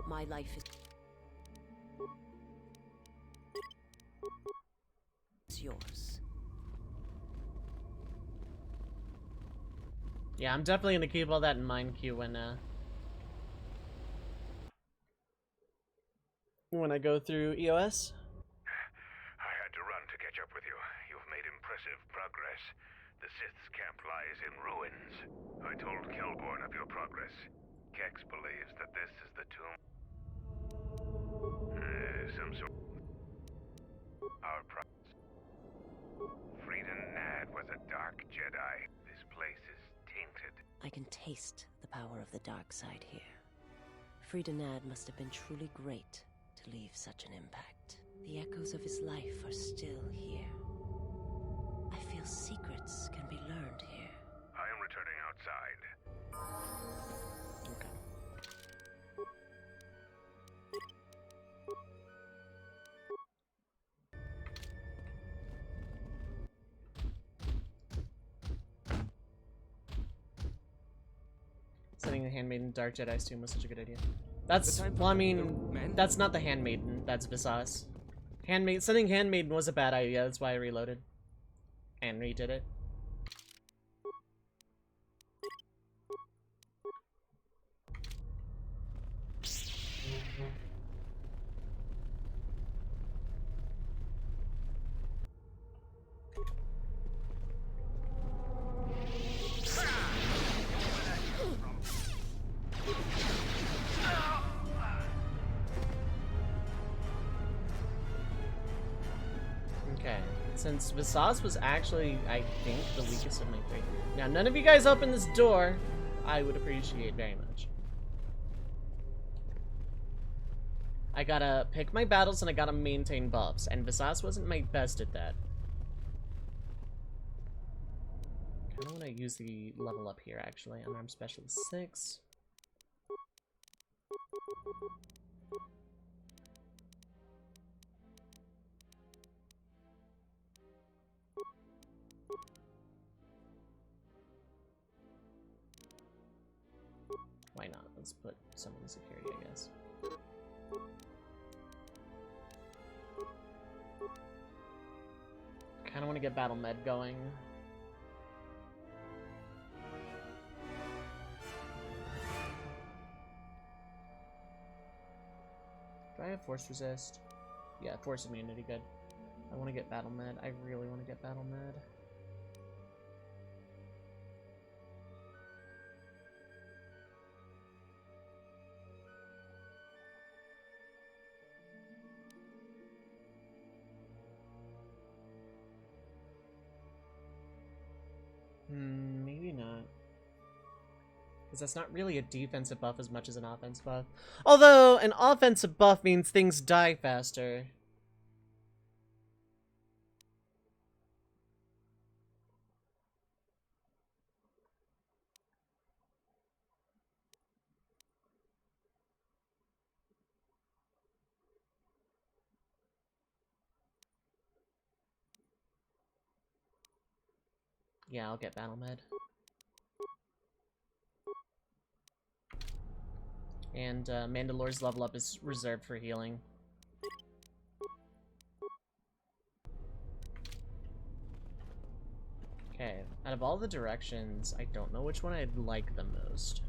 My life is yours. Yeah, I'm definitely gonna keep all that in mind, Q, when I go through EOS. I had to run to catch up with you. You've made impressive progress. The Sith's camp lies in ruins. I told Kelborn of your progress. Kex believes that this is the tomb. Some sort. Our Frida Nad was a dark Jedi. This place is tainted. I can taste the power of the dark side here. Frida Nad must have been truly great to leave such an impact. The echoes of his life are still here. I feel secrets can be learned here. I am returning outside. Okay. Setting the Handmaiden Dark Jedi's tomb was such a good idea. That's, well, I mean, that's not the Handmaiden, that's Visas. Setting Handmaiden was a bad idea, that's why I reloaded. And redid it. Okay, since Visas was actually, I think, the weakest of my three. Now, none of you guys open this door. I would appreciate very much. I gotta pick my battles and I gotta maintain buffs, and Visas wasn't my best at that. I kinda wanna use the level up here, actually. Unarmed Specialist 6. Why not? Let's put someone in security, I guess. Kinda wanna get Battle Med going. Do I have Force Resist? Yeah, Force Immunity, good. I wanna get Battle Med. I really wanna get Battle Med. Maybe not. Because that's not really a defensive buff as much as an offensive buff. Although, an offensive buff means things die faster. Yeah, I'll get Battle Med. And Mandalore's level up is reserved for healing. Okay, out of all the directions, I don't know which one I'd like the most.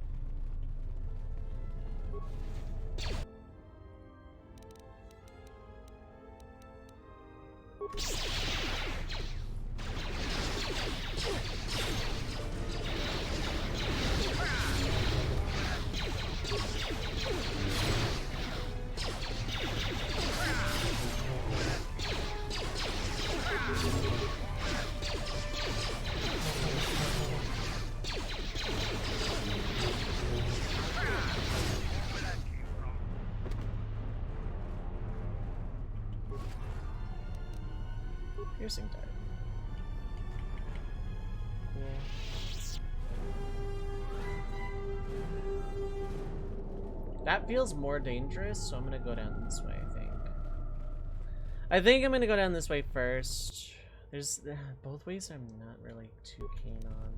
Piercing dart. Cool. That feels more dangerous, so I'm gonna go down this way, I think. I think I'm gonna go down this way first. There's both ways I'm not really too keen on.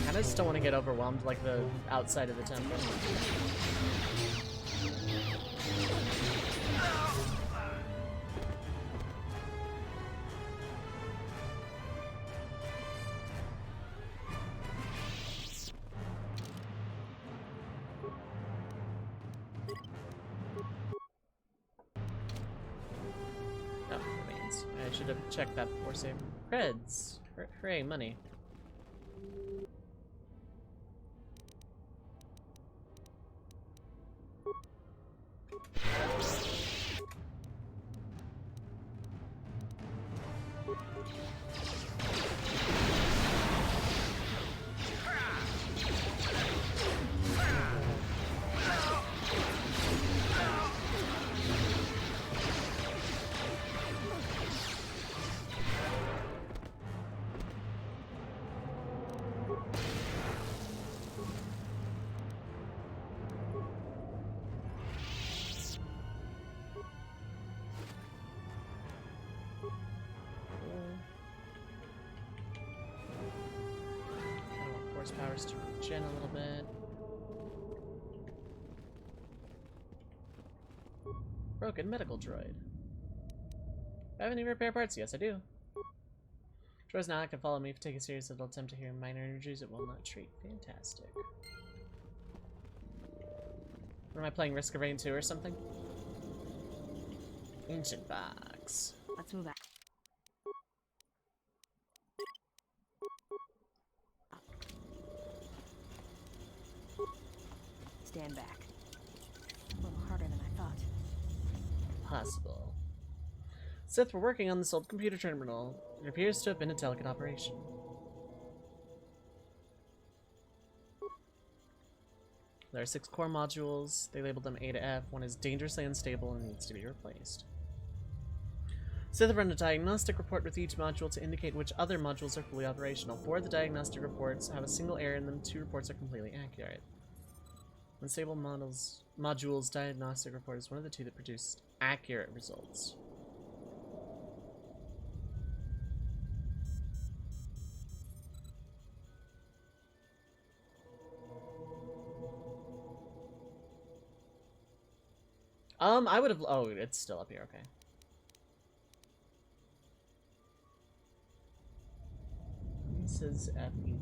I just don't want to get overwhelmed like the outside of the temple. Oh, remains. I should have checked that before saving. Creds. Hooray, money. Powers to regen a little bit. Broken medical droid. Do I have any repair parts? Yes, I do. Droids now can follow me. If you take it serious, it'll attempt to hear minor energies it will not treat. Fantastic. What am I playing? Risk of Rain 2 or something? Ancient box. Let's move out. stand back. A little harder than I thought. Possible. Sith, we're working on this old computer terminal. It appears to have been a delicate operation. There are 6 core modules. They labeled them A to F. One is dangerously unstable and needs to be replaced. Sith have run a diagnostic report with each module to indicate which other modules are fully operational. 4 of the diagnostic reports have a single error in them. 2 reports are completely accurate. Unstable modules diagnostic report is one of the 2 that produced accurate results. I would have. Oh, it's still up here. Okay. This is FEB.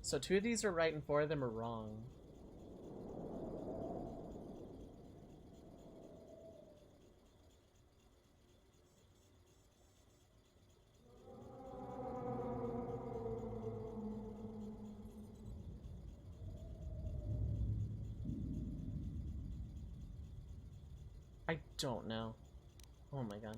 So 2 of these are right and 4 of them are wrong. I don't know. Oh my god.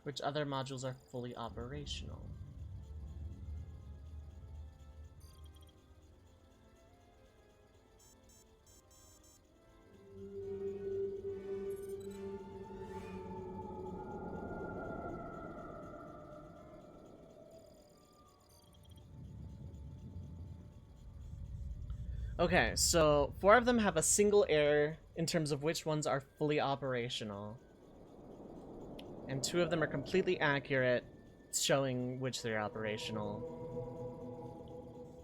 Which other modules are fully operational? Okay, so 4 of them have a single error in terms of which ones are fully operational. And 2 of them are completely accurate, showing which they're operational.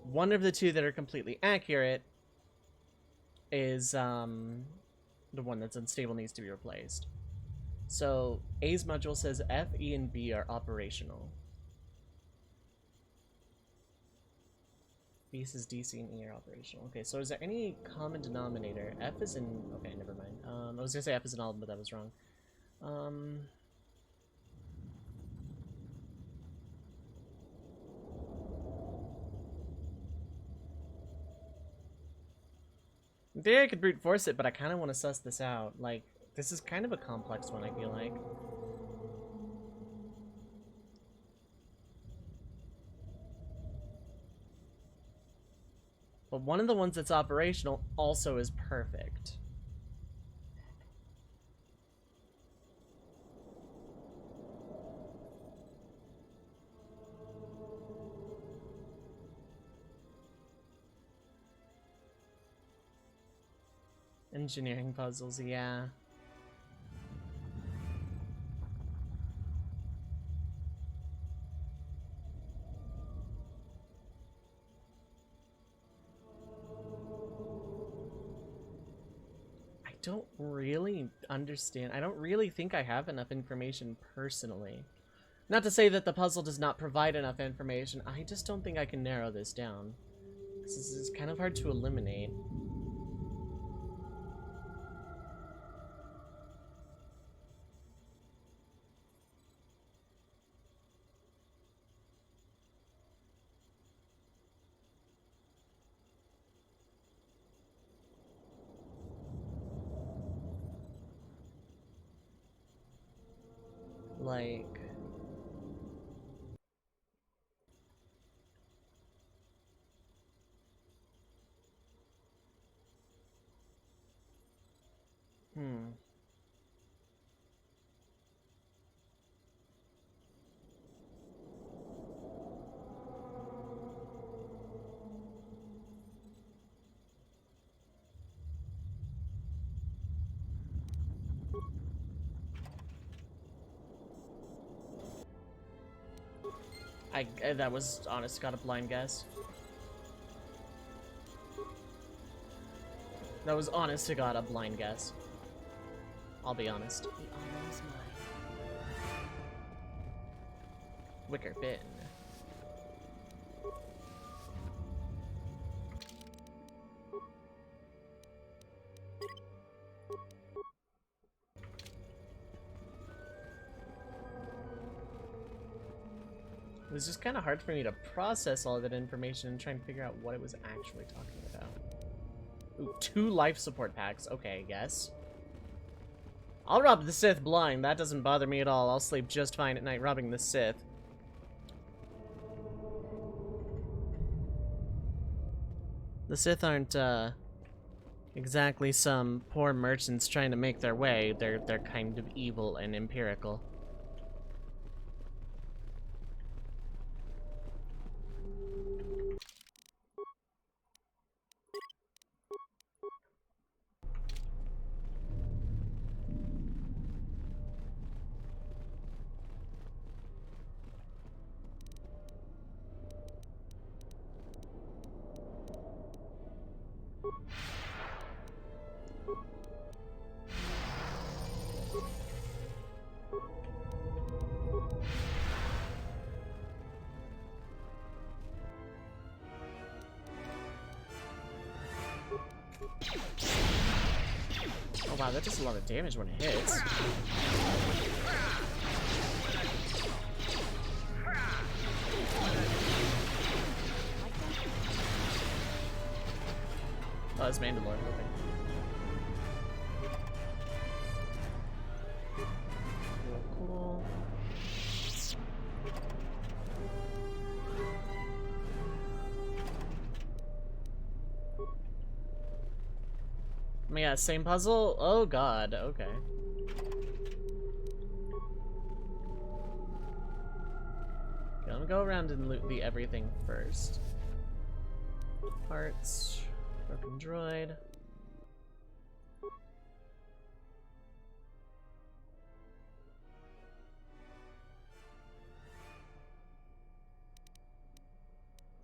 One of the 2 that are completely accurate is the one that's unstable, needs to be replaced. So A's module says F, E, and B are operational. B says D, C, and E are operational. Okay, so is there any common denominator? F is in... Okay, never mind. I was gonna say F is in all of them, but that was wrong. In theory, I could brute force it, but I kind of want to suss this out. Like, this is kind of a complex one, I feel like. But one of the ones that's operational also is perfect. Engineering puzzles, yeah. I don't really understand. I don't really think I have enough information personally. Not to say that the puzzle does not provide enough information. I just don't think I can narrow this down. This is kind of hard to eliminate. Like... that was honest to God a blind guess. That was honest to God a blind guess. I'll be honest. The honor is mine. Wicker bin. was just kind of hard for me to process all of that information and try and figure out what it was actually talking about. Ooh, 2 life support packs. Okay, yes. I'll rob the Sith blind. That doesn't bother me at all. I'll sleep just fine at night robbing the Sith. The Sith aren't, exactly some poor merchants trying to make their way. They're kind of evil and empirical. Oh wow, that does a lot of damage when it hits. Oh, it's Mandalore. Okay. Cool. Oh my god, same puzzle? Oh god, okay. Okay, I'm gonna go around and loot the everything first. Parts, broken droid.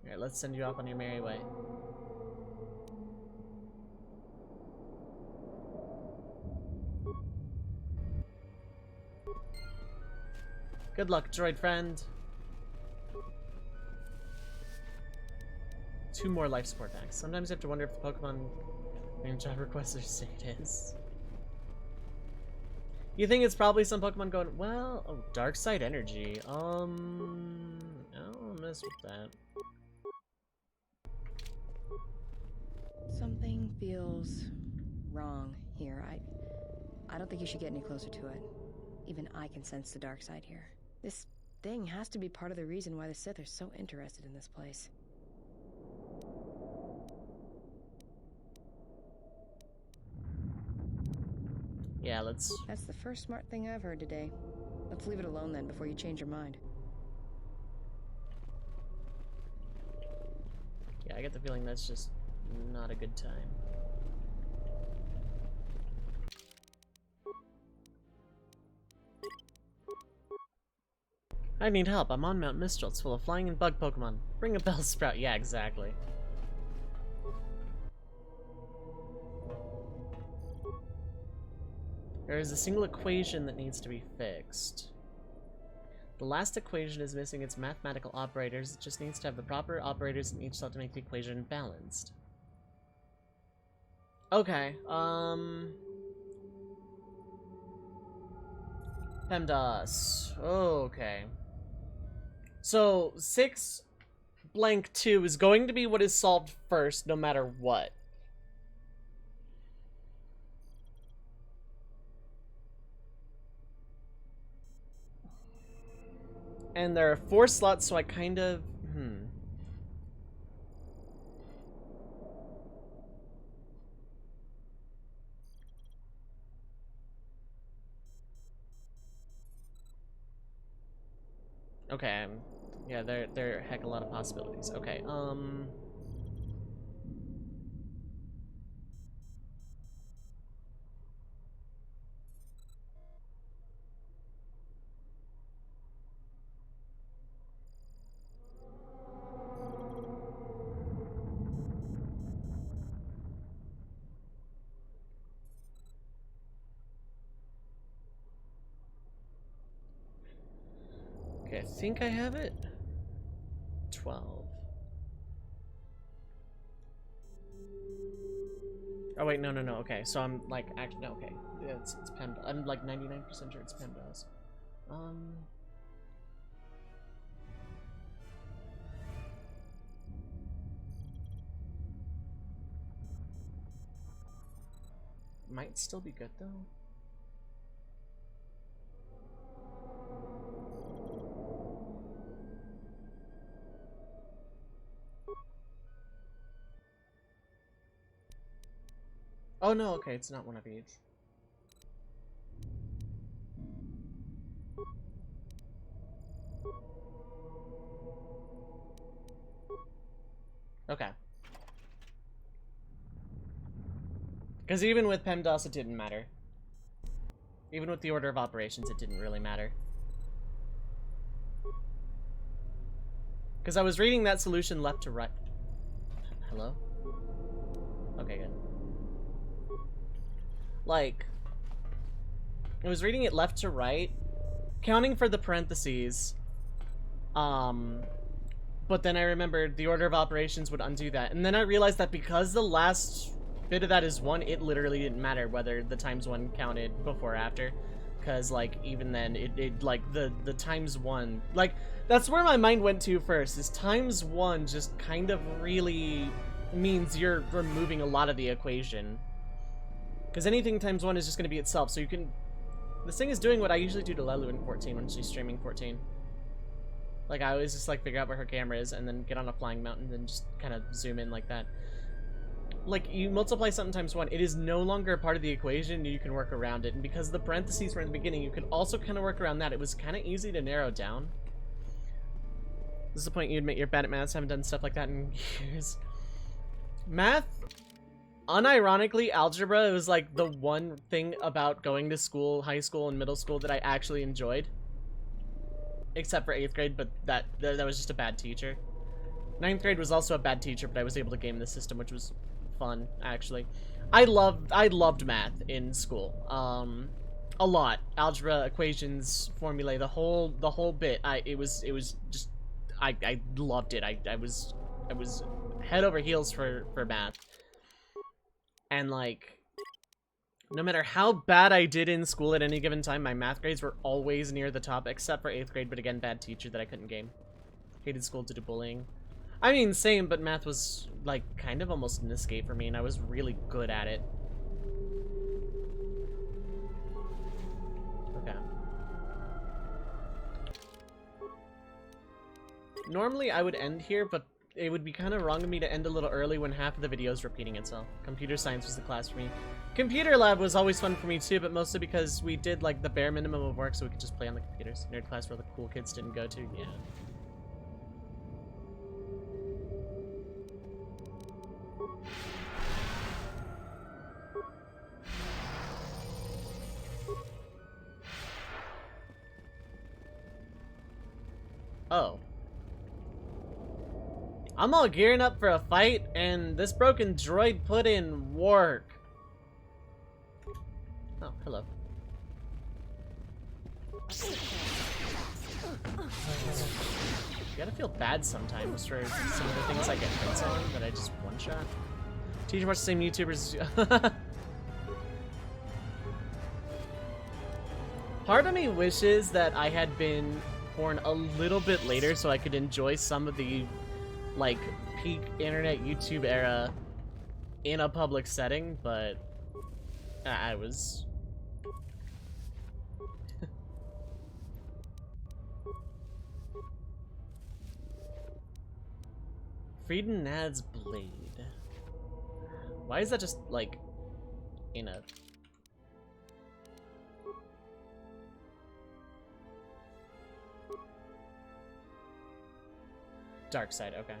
Alright, let's send you off on your merry way. Good luck, droid friend. 2 more life support packs. Sometimes you have to wonder if the Pokemon main job requests are status. You think it's probably some Pokemon going, well, oh, Dark Side Energy. I don't mess with that. Something feels wrong here. I don't think you should get any closer to it. Even I can sense the dark side here. This thing has to be part of the reason why the Sith are so interested in this place. Yeah, let's... That's the first smart thing I've heard today. Let's leave it alone then before you change your mind. Yeah, I get the feeling that's just not a good time. I need help. I'm on Mount Mistral. It's full of flying and bug Pokemon. Bring a Bellsprout. Yeah, exactly. There is a single equation that needs to be fixed. The last equation is missing its mathematical operators. It just needs to have the proper operators in each cell to make the equation balanced. Okay, PEMDAS. Okay. So, 6-2 is going to be what is solved first, no matter what. And there are 4 slots, so I kind of... Okay, yeah, there are a heck a lot of possibilities. Okay, I think I have it. 12. Oh wait, no. Okay, so I'm like, actually, no, okay. Yeah, it's PEMDAS. I'm like 99% sure it's PEMDAS. might still be good though. Oh no, okay, it's not one of each. Okay. Because even with PEMDAS, it didn't matter. Even with the order of operations, it didn't really matter. Because I was reading that solution left to right. Hello? Okay, good. Like, I was reading it left to right, counting for the parentheses, but then I remembered the order of operations would undo that, and then I realized that because the last bit of that is 1, it literally didn't matter whether the ×1 counted before or after, because, like, even then, it like, the ×1, like, that's where my mind went to first, is ×1 just kind of really means you're removing a lot of the equation. Because anything ×1 is just going to be itself, so you can... This thing is doing what I usually do to Lelu in 14 when she's streaming 14. Like, I always just, like, figure out where her camera is and then get on a flying mountain and then just kind of zoom in like that. Like, you multiply something ×1, it is no longer a part of the equation, you can work around it. And because the parentheses were in the beginning, you could also kind of work around that. It was kind of easy to narrow down. This is the point you admit you're bad at maths, haven't done stuff like that in years. Math... Unironically, algebra was like the one thing about going to school, high school, and middle school that I actually enjoyed. Except for 8th grade, but that was just a bad teacher. 9th grade was also a bad teacher, but I was able to game the system, which was fun, actually. I loved math in school. A lot. Algebra, equations, formulae, the whole bit. I loved it. I was head over heels for math. And, like, no matter how bad I did in school at any given time, my math grades were always near the top, except for 8th grade, but again, bad teacher that I couldn't game. Hated school due to bullying. I mean, same, but math was, like, kind of almost an escape for me, and I was really good at it. Okay. Normally, I would end here, but it would be kind of wrong of me to end a little early when half of the video is repeating itself. Computer science was the class for me. Computer lab was always fun for me too, but mostly because we did like the bare minimum of work so we could just play on the computers. Nerd class where the cool kids didn't go to, yeah. Oh. I'm all gearing up for a fight, and this broken droid put in work. Oh, hello. You gotta feel bad sometimes for some of the things I get hits on that I just one-shot. Teach watch the same YouTubers. Part of me wishes that I had been born a little bit later so I could enjoy some of the like peak internet YouTube era in a public setting, but I was Frieden Nad's blade. Why is that just like in a dark side? Okay.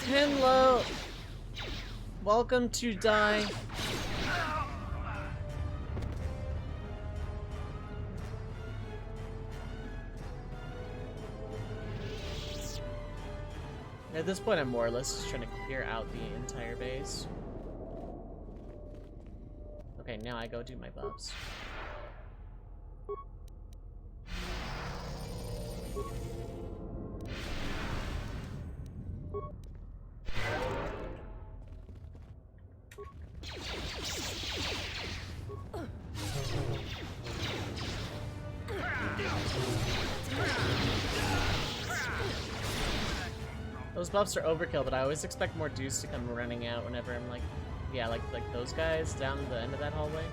Hello. Welcome to die. At this point, I'm more or less just trying to clear out the entire base. Okay, now I go do my buffs. Those buffs are overkill, but I always expect more juice to come running out whenever I'm like, yeah, like those guys down the end of that hallway.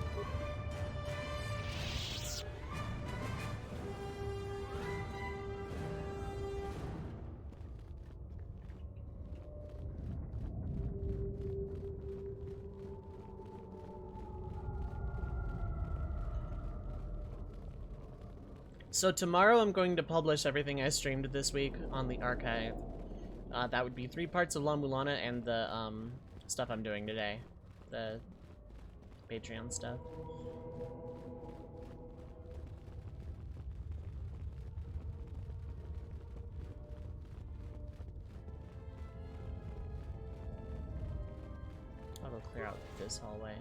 So tomorrow I'm going to publish everything I streamed this week on the archive. That would be 3 parts of La Mulana and the stuff I'm doing today. The Patreon stuff. I'll go clear out this hallway.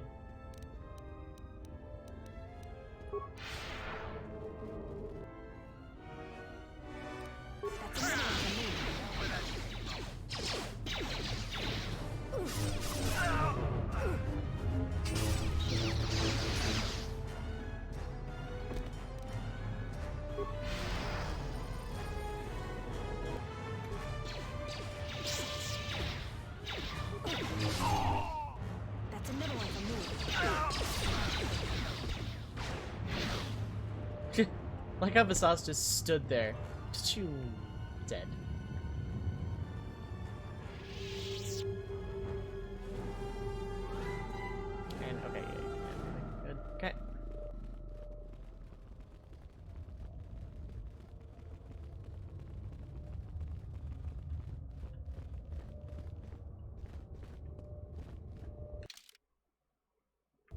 That's another one for me. That's another one for me. Like how Vasas just stood there. Choo, dead. And okay, yeah, good. Okay.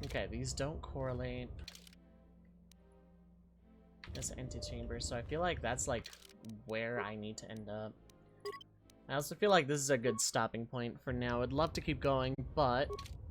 Okay, these don't correlate. This antechamber, so I feel like that's like where I need to end up. I also feel like this is a good stopping point for now. I'd love to keep going, but